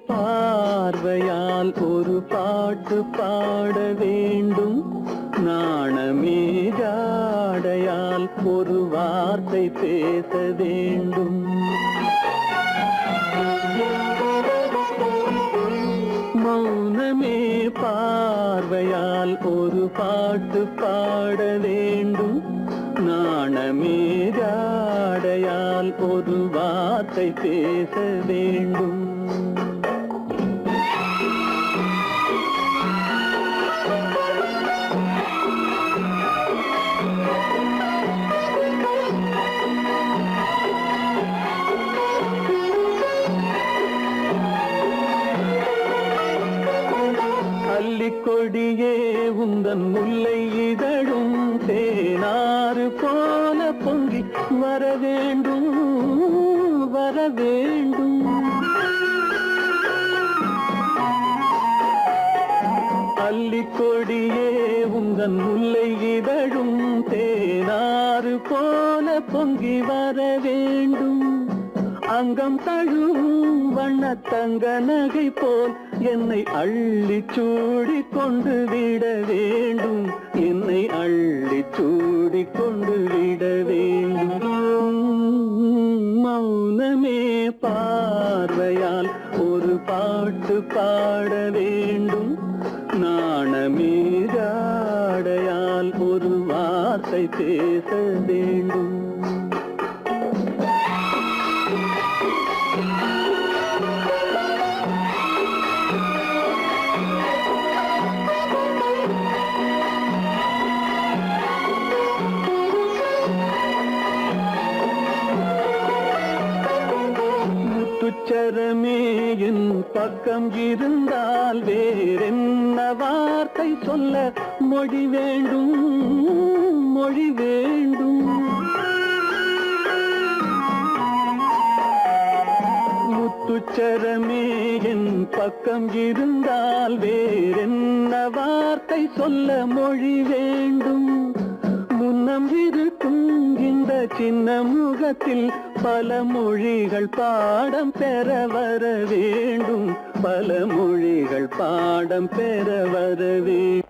பார்வையால் ஒரு பாட்டு பாட வேண்டும், நாணமே ஜாடையால் ஒரு வார்த்தை பேச வேண்டும். மௌனமே பார்வையால் ஒரு பாட்டு பாட வேண்டும், நாணமே ஜாடையால் ஒரு வார்த்தை பேச வேண்டும். கொடியே உந்தன் முல்லை இதழும் தேனாறு போல பொங்கி வர வேண்டும், வர வேண்டும். அல்லிக்கொடியே உந்தன் முல்லை இதழும் தேனாறு போல பொங்கி வர வேண்டும். அங்கம் தழுவும் வண்ணத்தங்க நகை போல் என்னை அள்ளி சூடி கொண்டு விட வேண்டும், என்னை அள்ளி சூடி கொண்டு விட வேண்டும். மௌனமே பார்வையால் ஒரு பாட்டு பாட வேண்டும், நாணமே ஜாடையால் ஒரு வார்த்தை பேச வேண்டும். முத்துச்சரமே என் பக்கம் இருந்தால் வேறென்ன வார்த்தை சொல்ல மொழி வேண்டும், மொழி வேண்டும். முத்துச்சரமே என் பக்கம் இருந்தால் வேறென்ன வார்த்தை சொல்ல மொழி வேண்டும். முன்னம் இருக்கும் இந்த சின்ன முகத்தில் பல மொழிகள் பாடம் பெற வர வேண்டும், பல மொழிகள் பாடம் பெற வர வேண்டும்.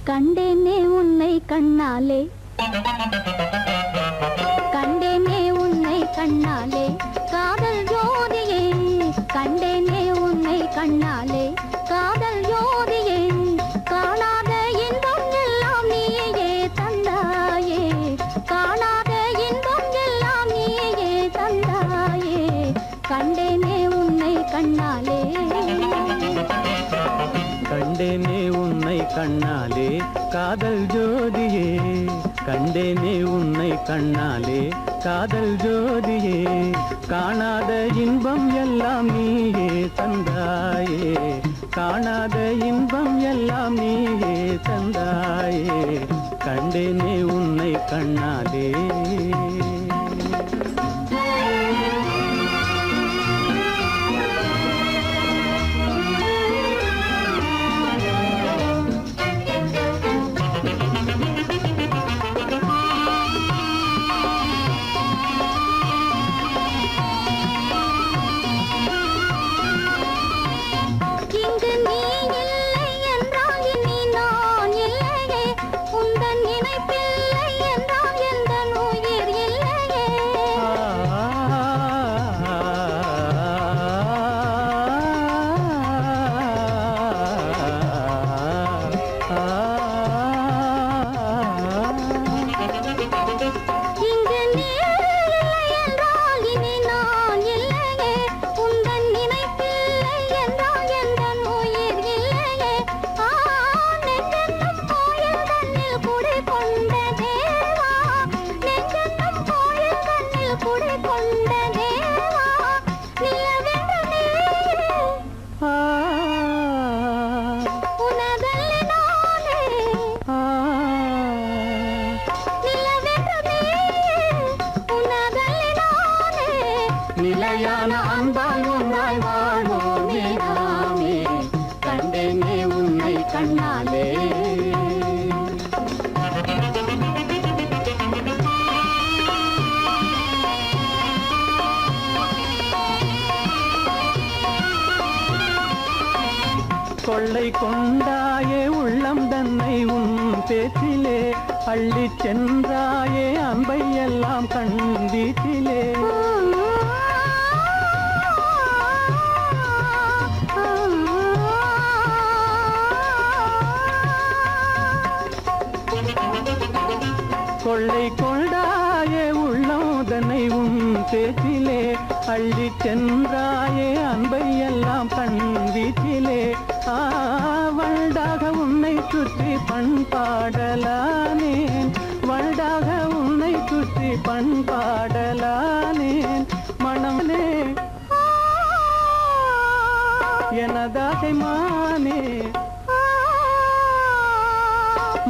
கண்டேனே உன்னை கண்ணாலே, கண்டேனே உன்னை கண்ணாலே, காதல் ஜோதியே. கண்டேனே உன்னை கண்ணாலே, காதல் ஜோதியே. காணாத இன்பம் எல்லாம் நீயே தந்தாயே, காணாத இன்பம் எல்லாம் நீயே தந்தாயே. கண்டேனே உன்னை கண்ணாலே, கண்டேனே உன்னை கண்ணாலே காதல் ஜோதியே கண்டேனே உன்னை கண்ணாலே காதல் ஜோதியே காணாத இன்பம் எல்லாம் நீயே தந்தாயே காணாத இன்பம் எல்லாம் நீயே தந்தாயே கண்டேனே உன்னை கண்ணாலே இங்கு நீ இல்லை என்றால் இனி நான் இல்லையே உந்தன் நினைப்பில்லை என்றால் எந்த உயிர் இல்லையே இங்கு நீ இல்லை என்றால் இனி நான் இல்லையே உந்தன் நினைப்பில்லை என்றால் எந்த உயிர் இல்லையே நெஞ்சென்னும் கோயில் தன்னில் குடிகொண்ட தேவா நெஞ்சென்னும் கோயில் தன்னில் குடிகொண்ட தேவா நிலவென்று நீரே உனதல்லி நானே நிலவென்று நீரே உனதல்லி நானே நிலையான அன்பால் ஒன்றாய் வாழ்வோமே நாமே கண்டேனே உன்னை கண்ணாலே கொள்ளை கொண்டாயே உள்ளம் தன்னை உன் பேச்சிலே அள்ளிச் சென்றாயே அன்பை எல்லாம் கண் வீட்டிலே கொள்ளை கொண்டாயே உள்ளம் தன்னை உன் பேச்சிலே அள்ளிச் சென்றாயே அன்பை எல்லாம் கண் வீட்டிலே வண்டாக உன்னை சுற்றி பண்பாடலானேன் வண்டாக உன்னை சுற்றி பண்பாடலானேன் மனமே எனதாசை மானே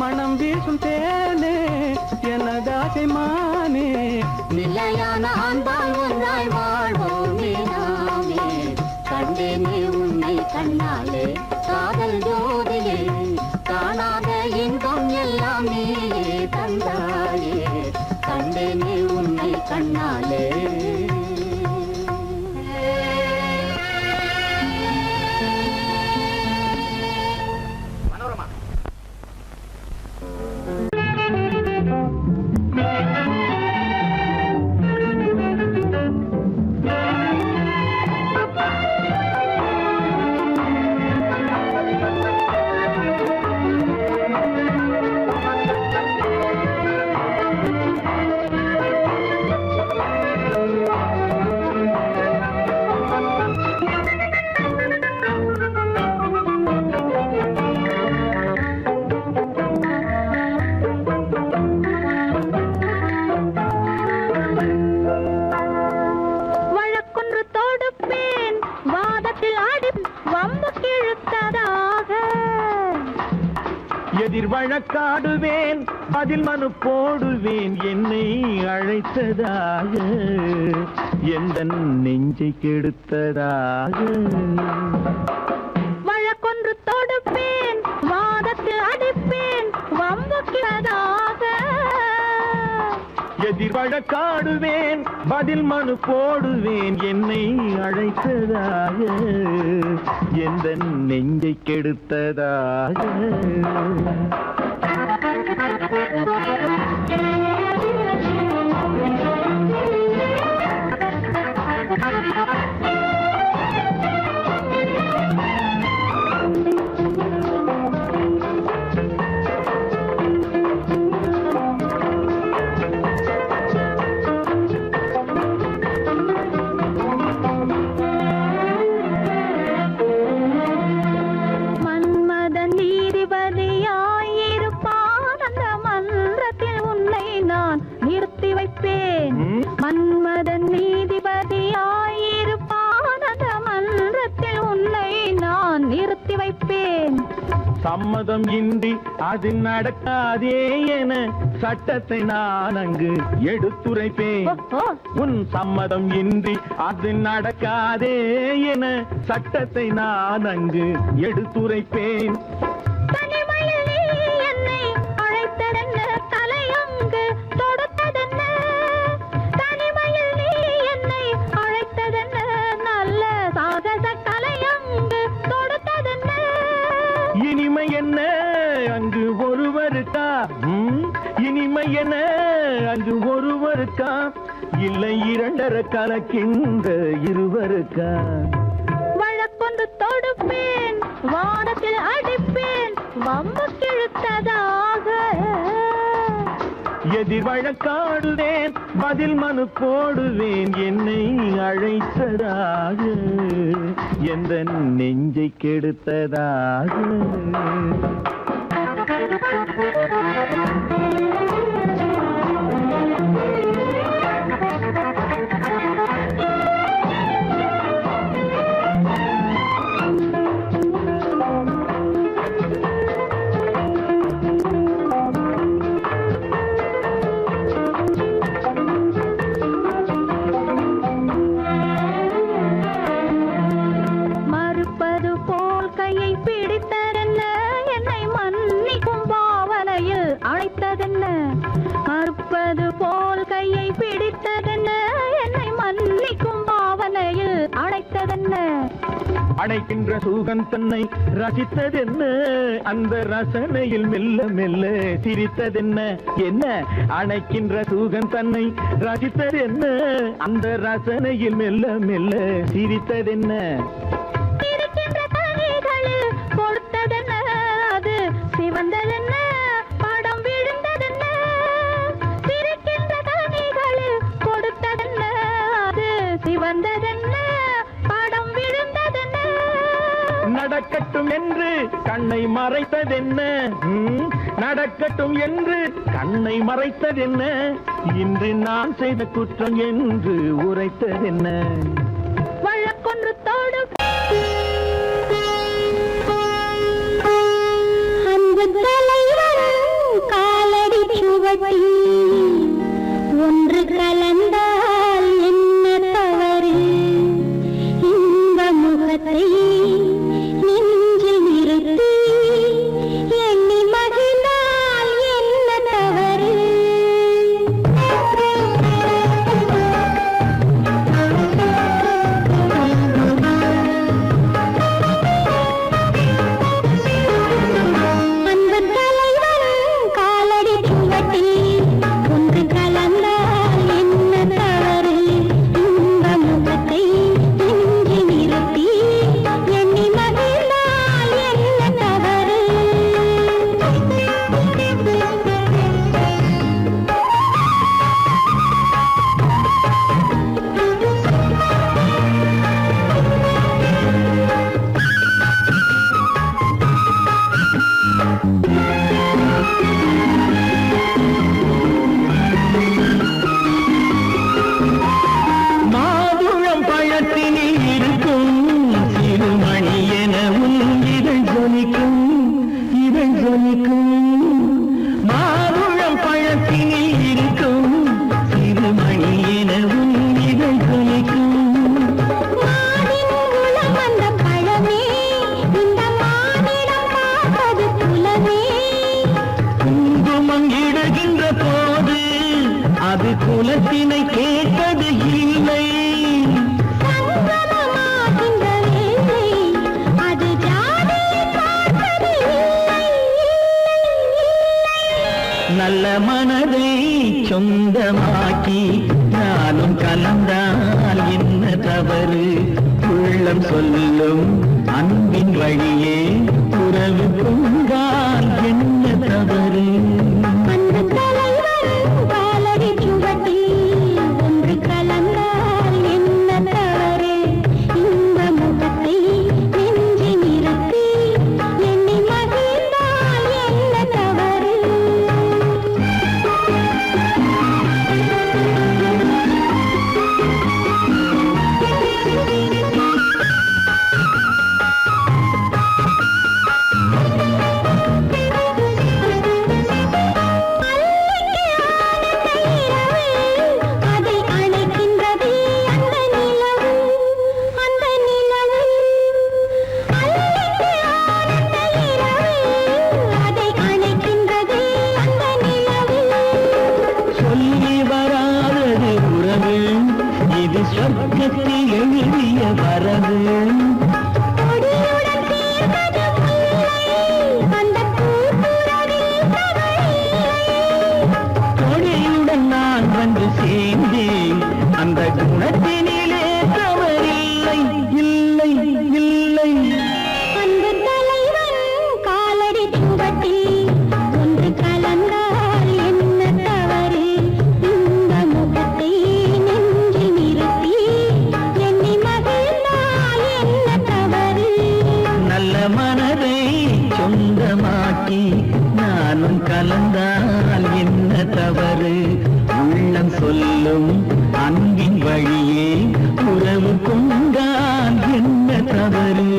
மனம் வீசும் தேனே எனதாசை மானே நிலையான அன்பால் ஒன்றாய் வாழ்வோமே நாமே கண்டேனே உன்னை கண்ணாலே காதல் ஜோதியே காணாத இன்பம் எல்லாம் நீயே தந்தாயே கண்டேனே உன்னை கண்ணாலே எதிர் வழக்காடுவேன் அதில் மனு போடுவேன் என்னை அழைத்ததாக எந்த நெஞ்சை கெடுத்ததாக வழக்கொன்று தொடுப்பேன் வாதத்தில் அடிப்பேன் வம்புக்கிறதாக எதிர் வழக்காடுவேன் பதில் மனு போடுவேன் என்னை அழைத்ததாக எந்த நெஞ்சை கெடுத்ததாக மன்மதன் நீதிபதிய சம்மதம் இன்றி அது நடக்காதே என சட்டத்தை நான் அங்கு எடுத்துரைப்பேன். உன் சம்மதம் இன்றி அது நடக்காதே என சட்டத்தை நான் அங்கு எடுத்துரைப்பேன். தனிமையில் நீ என்னை அழைத்ததென்ன, தலையங்கு தொடுத்ததென்ன? தனிமையில் நீ என்னை அழைத்ததென்ன, நல்ல சாகச தலையங்கு தொடுத்ததென்ன? இனிமை என்ன அங்கு ஒருவருக்கா? இனிமை என்ன அங்கு ஒருவருக்கா? இல்லை இரண்டரை கலக்கின்ற இருவருக்கா? வழக்கொன்று தொடுப்பேன், வானத்தில் அடிப்பேன், வம்புக்கு இழுத்ததாக. எதிர் வழக்காடுவேன், பதில் மனு போடுவேன், என்னை அழைத்ததாக, எந்த நெஞ்சை கெடுத்ததாக. மறுப்பது போல் கையை பிடித்ததென்ன, என்னை மன்னிக்கும் பாவனையில் அழைத்ததென்ன? மறுப்பது போல் கையை பிடித்ததென்ன, என்னை மன்னிக்கும் பாவனையில் அழைத்ததென்ன? அணைக்கின்ற சுகம் தன்னை ரசித்ததென்ன, அந்த ரசனையில் மெல்ல மெல்ல சிரித்ததென்ன? என்ன அணைக்கின்ற சுகம் தன்னை ரசித்ததென்ன, அந்த ரசனையில் மெல்ல மெல்ல சிரித்ததென்ன? இருக்கின்ற கனிகளில் கொடுத்ததென்ன, அது சிவந்ததென்ன, படம் விழுந்ததென்ன? இருக்கின்ற கனிகளில் கொடுத்ததென்ன, அது சிவந்ததென்ன, படம் விழுந்ததென்ன? நடக்கட்டும் என்று கண்ணை மறைத்ததென்ன? நடக்கட்டும் என்று கண்ணை மறைத்ததென்ன? இன்று நான் செய்த குற்றம் என்று உரைத்ததென்ன? வழக்கொன்று தொடு அந்த தலைவன் காலடி சுவடி ஒன்று கலந்தால் என்ன தவறு? இந்த முகத்தை நெஞ்சில் நிறுத்தி எண்ணி மகிழ்ந்தால் என்ன தவறு? அந்த தலைவன் காலடி சுவட்டில் ஒன்று கலந்தால் என்ன தவறு? இந்த முகத்தை நெஞ்சில் நிறுத்தி எண்ணி மகிழ்ந்தால் என்ன தவறு? மாதுளம் பழத்தினில் இருக்கும் சிறுமணி எனவும் இதழ் ஜொலிக்கும், இதழ் ஜொலிக்கும். மாதுளம் பழத்தினில் இருக்கும் சிறுமணி எனவும் இதழ் ஜொலிக்கும். மானின் குலம் வந்த பழமே, இந்த மானிடம் பார்ப்பது குலமே. குங்குமம் இடுகின்ற போது அது குலத்தினை கேட்பது இல்லை. சங்கமமாகின்ற வேளை அது ஜாதியை பார்ப்பது இல்லை. நல்ல மனதை சொந்தமாக்கி நானும் கலந்தால் என்ன தவறு? உள்ளம் சொல்லும் அன்பின் வழியே உறவு கொண்டால் என்ன தவறு? அந்த தலைவன் காலடி சுவட்டில் ஒன்று கலந்தால் என்ன தவறு? இந்த முகத்தை நெஞ்சில் நிறுத்தி எண்ணி மகிழ்ந்தால் என்ன தவறு? மனதை சொந்தமாக்கி நானும் கலந்தால் என்ன தவறு உள்ளம் சொல்லும் அன்பின் வழியே உறவு கொண்டால் என்ன தவறு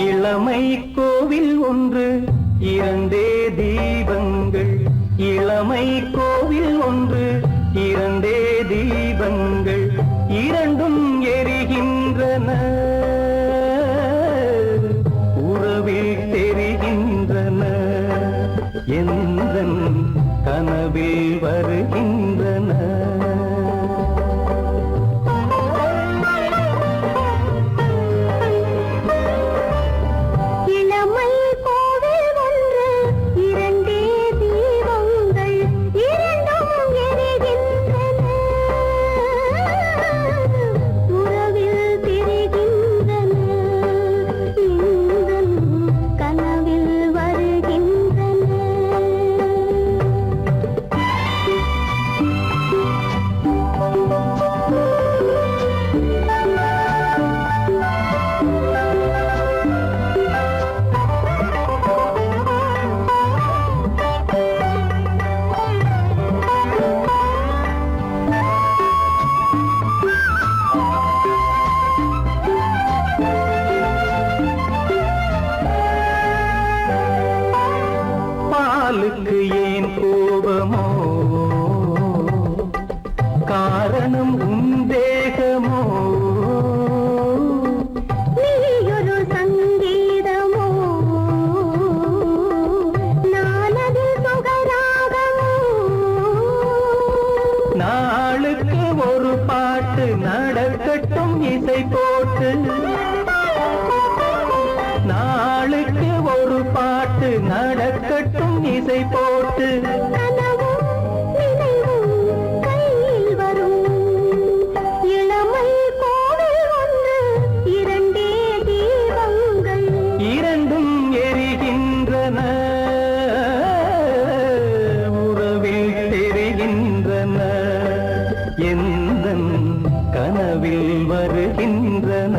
இளமை கோவில் ஒன்று இரண்டே தீபங்கள் இளமை கோவில் ஒன்று இரண்டே தீபங்கள் இரண்டும் எரிகின்றன உறவில் தெரிகின்றன எந்தன் கனவில் வருகின்றன பாலுக்கு ஏன் கோபமோ காரணம் உன் தேகமோ நீயொரு சங்கீதமோ நானது சுகராகமோ நாளுக்கு ஒரு பாட்டு நடக்கட்டும் இசை போட்டு நாளுக்கு ஒரு பாட்டு நடக்கட்டும் இசை போட்டு கனவும் நினைவும் கையில் வரும் இளமை கோவில் ஒன்று இரண்டே தீபங்கள் இரண்டும் எரிகின்றன உறவில் தெரிகின்றன எந்தன் கனவில் வருகின்றன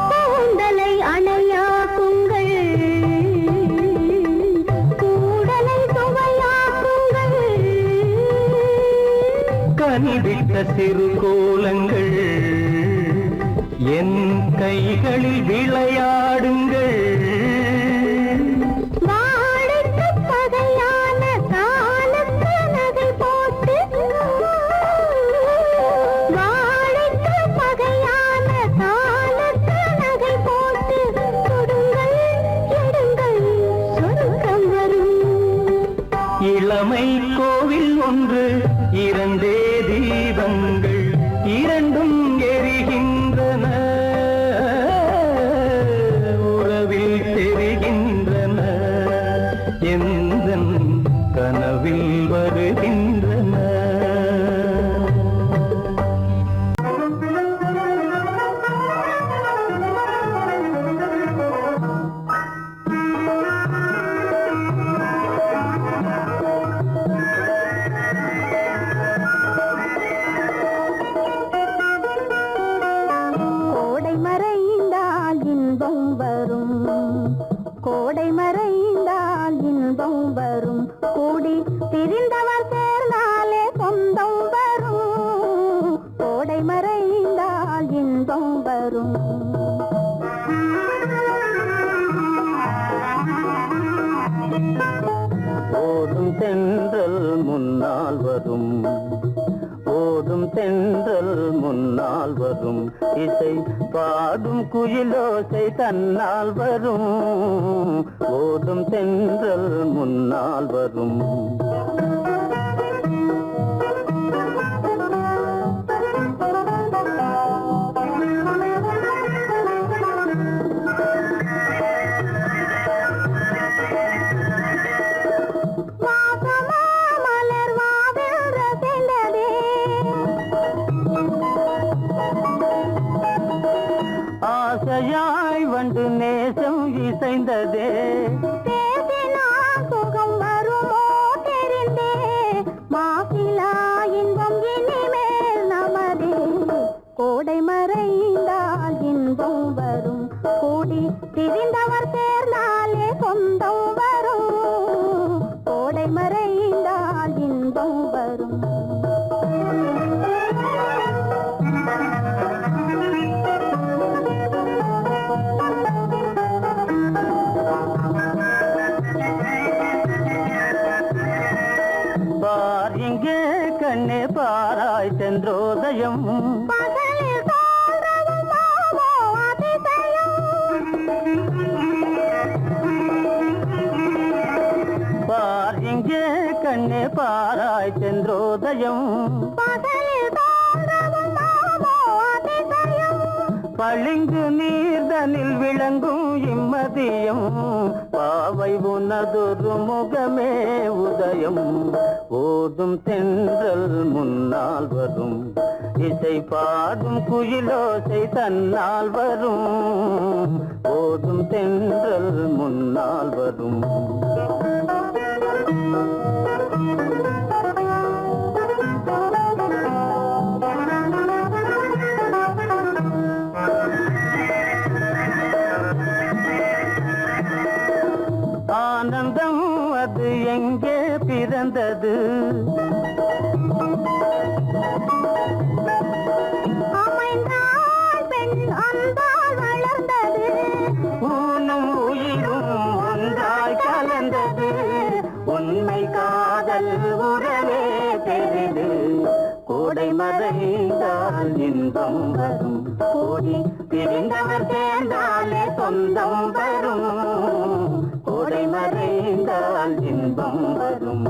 கூந்தலை அணையாக்குங்கள் கூடலை சுவையாக்குங்கள் கனிவிட்ட சிறு கோலங்கள் என் கைகளில் விளையாடுங்கள் வாழைக்கு பகையான காலத்து நகை போட்டு வாழைக்கு பகையான காலத்து நகை போட்டு கொடுங்கள் எடுங்கள் சொர்க்கம் வரும் இளமை கோவில் ஒன்று இரண்டே தீபங்கள் இரண்டும் எரிகின்றன உறவில் தெரிகின்றன எந்தன் கனவில் வருகின்றன தென்றல் முன்னால் வரும் இசை பாடும் குயிலோசை தன்னால் வரும் ஓடும் தென்றல் முன்னால் வரும் ஆசையாய் வந்து நேசம் இசைந்ததே சுகம் வருமோ தெரிந்தே மாசிலா இன்பம் இனிமேல் நமதே கோடை மறைந்தால் இன்பம் வரும் கூடி திரிந்தவர் சேர்ந்தாலே சொந்தம் வரும் கோடை மறைந்தால் இன்பம் வரும் பார் இங்கே கண்ணே பாராய் சென்றோதயம் பகலில் தோன்றவும் மாமோ அதிசயம் பார் இங்கே கண்ணே பாராய் சென்றோதயம் பகலில் தோன்றவும் மாமோ அதிசயம் பளிங்கு நீர்தனில் விளங்கும் இம்மதியம் பாவை உனதொரு முகமே உதயம் ஓடும் தென்றல் முன்னால் வரும் இசை பாடும் குயிலோசை தன்னால் வரும் ஓடும் தென்றல் முன்னால் வரும் ஆனந்தம் அது எங்கே பிறந்தது அமைந்தால் பெண் அன்பால் வளர்ந்தது ஊனும் உயிரும் ஒன்றாய் கலந்தது உண்மை காதல் உறவே தெரிது கோடை மறைந்தால் இன்பம் வரும் கோடி பிரிந்தவர் சேர்ந்தாலே சொந்தம் வரும் கோடை மறைந்தால் இன்பம் வரும்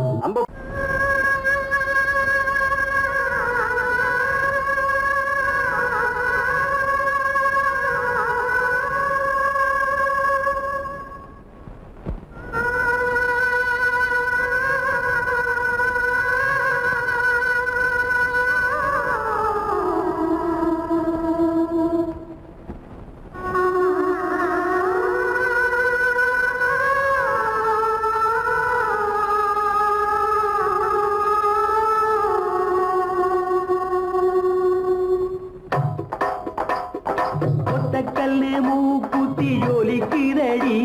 கல்லு மூக்குத்தி ஒலிக்குதடி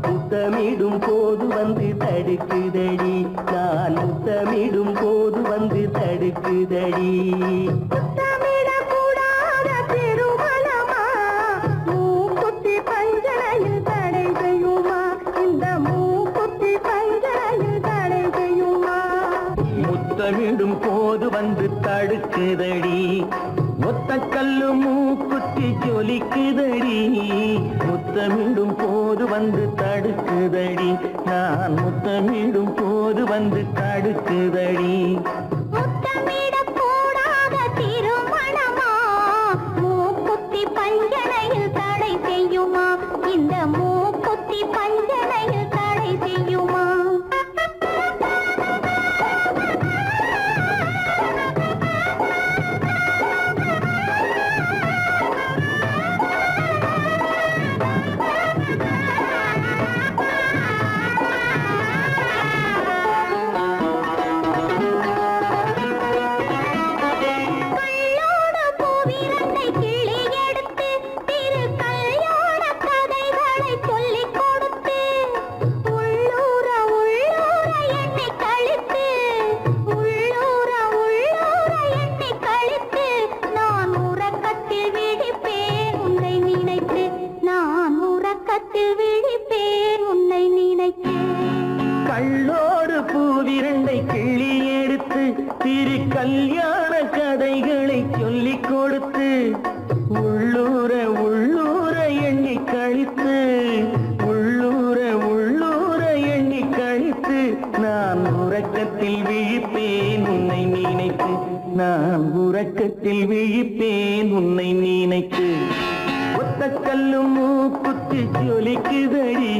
முத்தமிடும் போது வந்து தடுக்குதடி நான் முத்தமிடும் போது வந்து தடுக்குதடி முத்தமிடக்கூடாத திருமணமா மூக்குத்தி பஞ்சனையில் தடை செய்யுமா இந்த மூக்குத்தி பஞ்சனையில் தடை செய்யுமா முத்தமிடும் போது வந்து தடுக்குதடி ஒத்த கல்லு மூக்குத்தி ஜொலிக்குதடி முத்தமிடும் போது வந்து தடுக்குதடி நான் முத்தமிடும் போது வந்து தடுக்குதடி முத்தமிடக்கூடாத திருமணமா மூக்குத்தி பஞ்சனையில் தடை செய்யுமா இந்த மூக்குத்தி பஞ்சனையில் தடை செய்யுமா கள்ளோடு பூவிரண்டை கிள்ளி எடுத்து திரு கல்யாண கதைகளை சொல்லிக் கொடுத்து உள்ளூர உள்ளூர எண்ணி கழித்து உள்ளூர உள்ளூர எண்ணி கழித்து நான் உறக்கத்தில் விழிப்பேன் உன்னை நினைத்து நான் உறக்கத்தில் விழிப்பேன் உன்னை நினைத்து ஒத்த கல்லும் மூக்குத்தி ஜொலிக்குதடி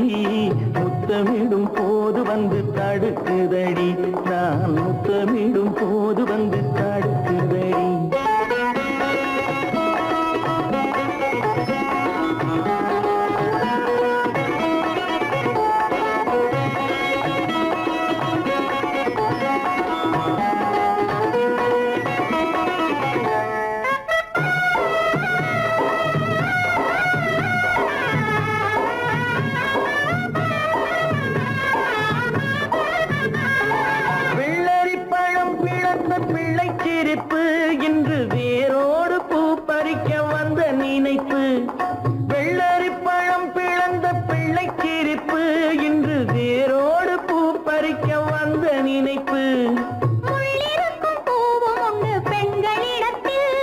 முத்தமிடும் போது வந்து தடுக்குதடி நான் முத்தமிடும் போது வந்து தடுக்குதடி பிள்ளைச்சிரிப்பு இன்று வேரோடு பூ பறிக்க வந்த நினைப்பு வெள்ளரி பழம் பிளந்த பிள்ளைச்சிரிப்பு இன்று வேரோடு பூ பறிக்க வந்த நினைப்பு முள்ளிருக்கும் பூவும் உண்டு பெண்களிடத்தில்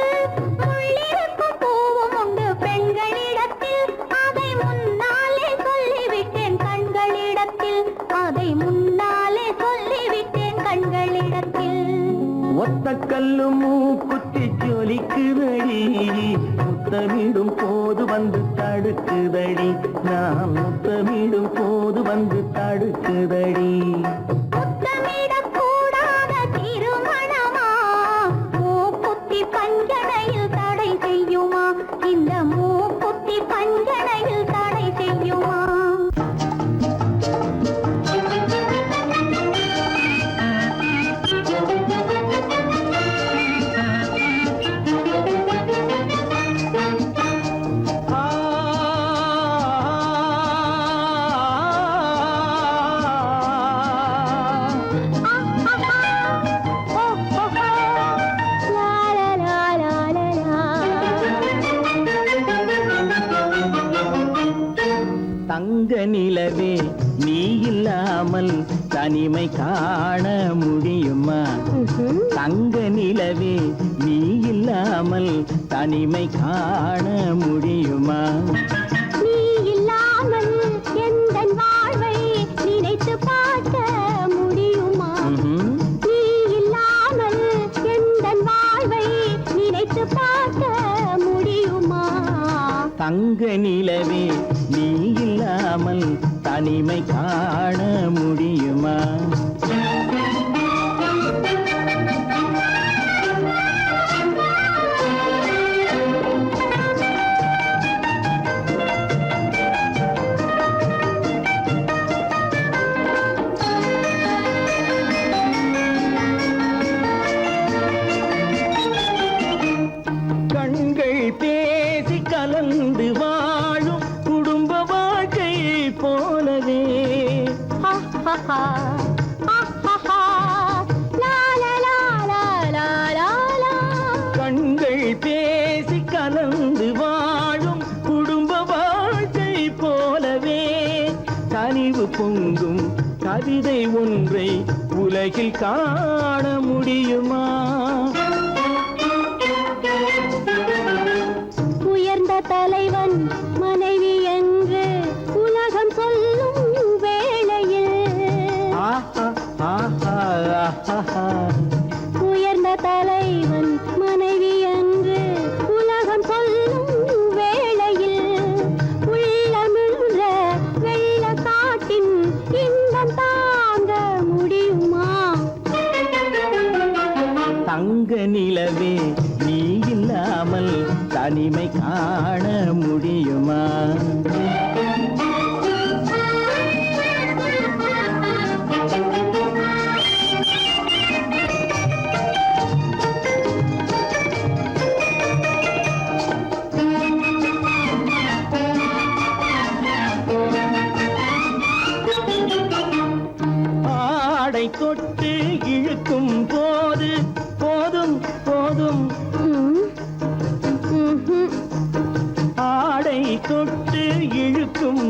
முள்ளிருக்கும் பூவும் உண்டு பெண்களிடத்தில் அதை முன்னாலே சொல்லிவிட்டேன் கண்களிடத்தில் அதை முன்னாலே சொல்லிவிட்டேன் கண்களிடத்தில் ஒத்த கல்லு மூக்குத்தி ஜொலிக்குதடி முத்தமிடும் போது வந்து தடுக்குதடி நான் முத்தமிடும் போது வந்து தடுக்குதடி முத்தமிடக்கூடாத திருமணமா மூக்குத்தி பஞ்சனையில் தடை செய்யுமா இந்த மூக்குத்தி பஞ்சனையில் தடை செய்யுமா தங்க நிலவே நீ இல்லாமல் தனிமை காண முடியுமா தங்க நிலவே நீ இல்லாமல் தனிமை காண முடியுமா நீ இல்லாமல் எந்தன் வாழ்வை நினைத்து பார்க்க முடியுமா நீ இல்லாமல் எந்தன் வாழ்வை நினைத்து பார்க்க முடியுமா தங்க நிலவே நீ இல்லாமல் தனிமை காண முடியுமா கண்கள் பேசி கலந்து வாழும் குடும்ப வாழ்க்கை போலவே கண்கள் பேசி கலந்து வாழும் குடும்ப வாழ்க்கை போலவே கனிவு பொங்கும் கவிதை ஒன்றை உலகில் காண முடியுமா உயர்ந்த தலைவன் மனைவி என்று உலகம் சொல்லும் வேளையில் உயர்ந்த தலைவன் மனைவி என்று உலகம் சொல்லும் வேளையில் உள்ளமிழ்ற வெள்ள காட்டின் இன்பம் தாங்க முடியுமா தங்க நிலவே நீ இல்லாமல் தனிமை காண முடியுமா ஆடை தொட்டு இழுக்கும் போது போதும் போதும் ஆடை தொட்டு இழுக்கும்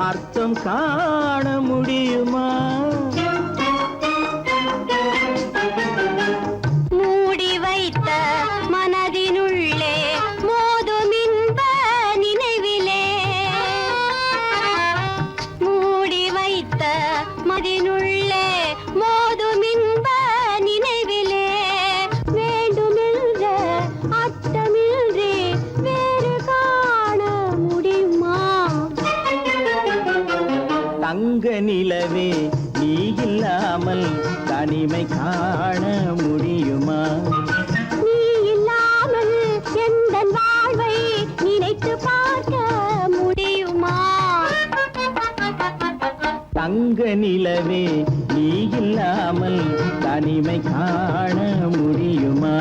அர்த்தம் காண முடியுமா? மூடி வைத்த மனதினுள்ளே மோதும் இன்ப நினைவிலே, மூடி வைத்த மனதினுள்ளே மோதும் இன்ப நினைவிலே, வேண்டுமென்ற அர்த்தமின்றி வேறு காண முடியுமா? தங்க நிலவே நீ இல்லாமல் தனிமை காண முடியுமா? நீ இல்லாமல் எந்தன் வாழ்வை நினைத்து பார்க்க முடியுமா? தங்க நிலவே நீ இல்லாமல் தனிமை காண முடியுமா?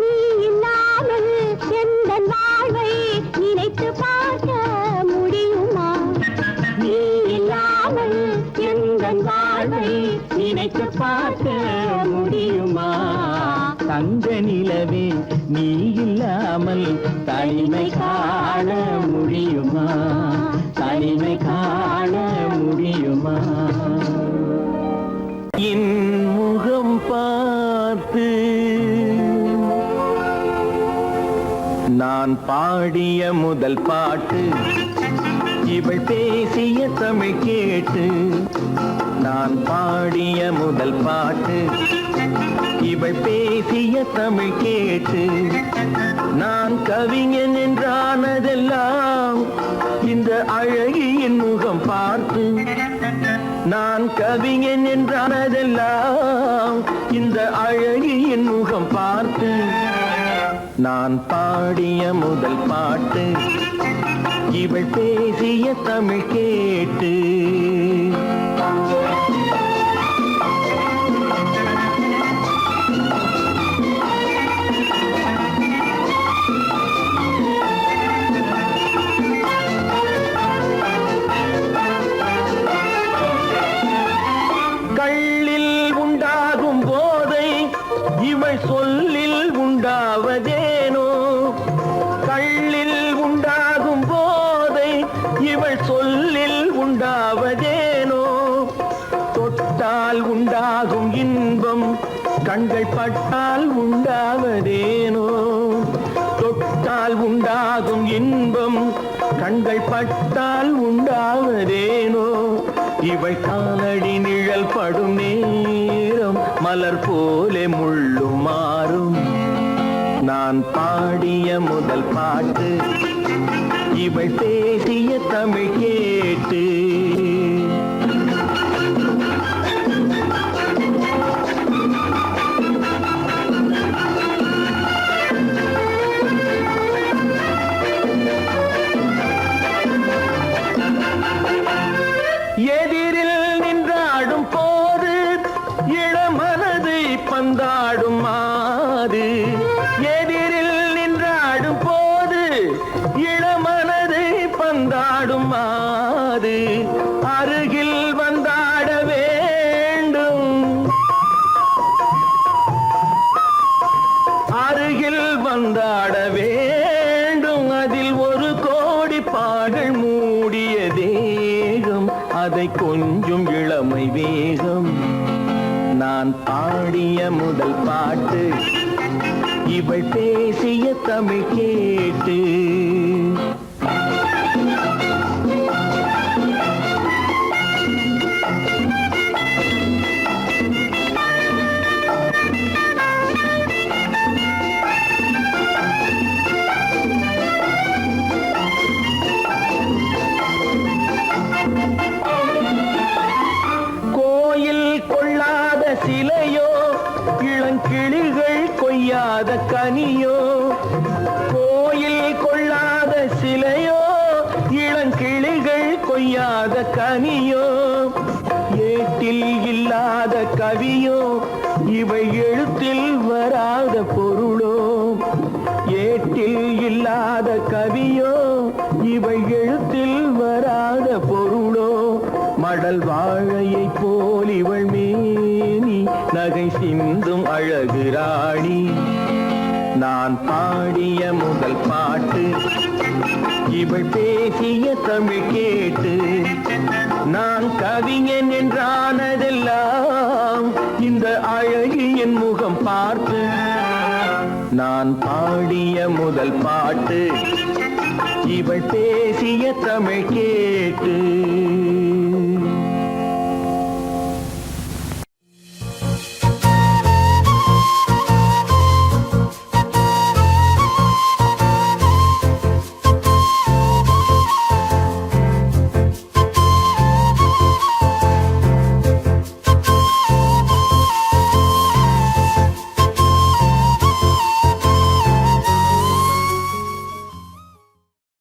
நீ இல்லாமல் எந்தன் வாழ்வை நினைத்து பார்க்க முடியுமா? நீ இல்லாமல் எந்தன் வாழ்வை நினைத்து பார்க்க முடியுமா? தங்க நிலவே நீ இல்லாமல் தனிமை காண முடியுமா? தனிமை காண முடியுமா? என் முகம் பார்த்து நான் பாடிய முதல் பாட்டு, இவள் பேசிய தமிழ் கேட்டு. நான் பாடிய முதல் பாட்டு, இவள் பேசிய தமிழ் கேட்டு. நான் கவிஞன் என்றானதெல்லாம் இந்த அழகியின் முகம் பார்த்து. நான் கவிஞன் என்றானதெல்லாம் இந்த அழகியின் முகம் பார்த்து. நான் பாடிய முதல் பாட்டு, இவள் பேசிய தமிழ் கேட்டு. கள்ளில் உண்டாகும் போதை இவள் சொல்லில் உண்டாவதேனோ? கள்ளில் உண்டாகும் போதை இவள் சொல்லில் உண்டாவதேனோ? தொட்டால் உண்டாகும் இன்பம் கண்கள் பட்டால் உண்டாவதேனோ? தொட்டால் உண்டாகும் இன்பம் கண்கள் பட்டால் உண்டாவதேனோ? இவள் காலடி நிழல் படும் நேரம் மலர் போலே முள்ளும் மாறும். நான் பாடிய முதல் பாட்டு, இவள் பேசிய தமிழ் கேட்டு. எதிரில் நின்றாடும் போது இளமனதை பந்தாடும் மாது. எதிரில் நின்றாடும் போது இளமனதை பந்தாடும் மாது. அருகில் வந்தாட வேண்டும், அருகில் வந்தாட வேண்டும். அதில் ஒரு கோடி பாடல் மூடிய தேகம், அதை கொஞ்சம் இளமை வேகம். நான் பாடிய முதல் பாட்டு, இவள் பேசிய தமிழ் கேட்டு. கோயில் கொள்ளாத சிலையோ, இளங்கிளிகள் கொய்யாத கனியோ? கோயில் கொள்ளாத சிலையோ, இளங்கிளிகள் கொய்யாத கனியோ? ஏட்டில் இல்லாத கவியோ, இவை எழுத்தில் வராத பொருளோ? ஏட்டில் இல்லாத கவியோ, இவை எழுத்தில் வராத பொருளோ? மடல் வாழையை போல் இவள் மேனி நகை சிந்தும் அழகு ராணி. நான் பாடிய முதல் பாட்டு, இவள் பேசிய தமிழ் கேட்டு. நான் கவிஞன் என்றானதெல்லாம் இந்த அழகியின் முகம் பார்த்து. நான் பாடிய முதல் பாட்டு இவள் பேசிய தமிழ் கேட்டு.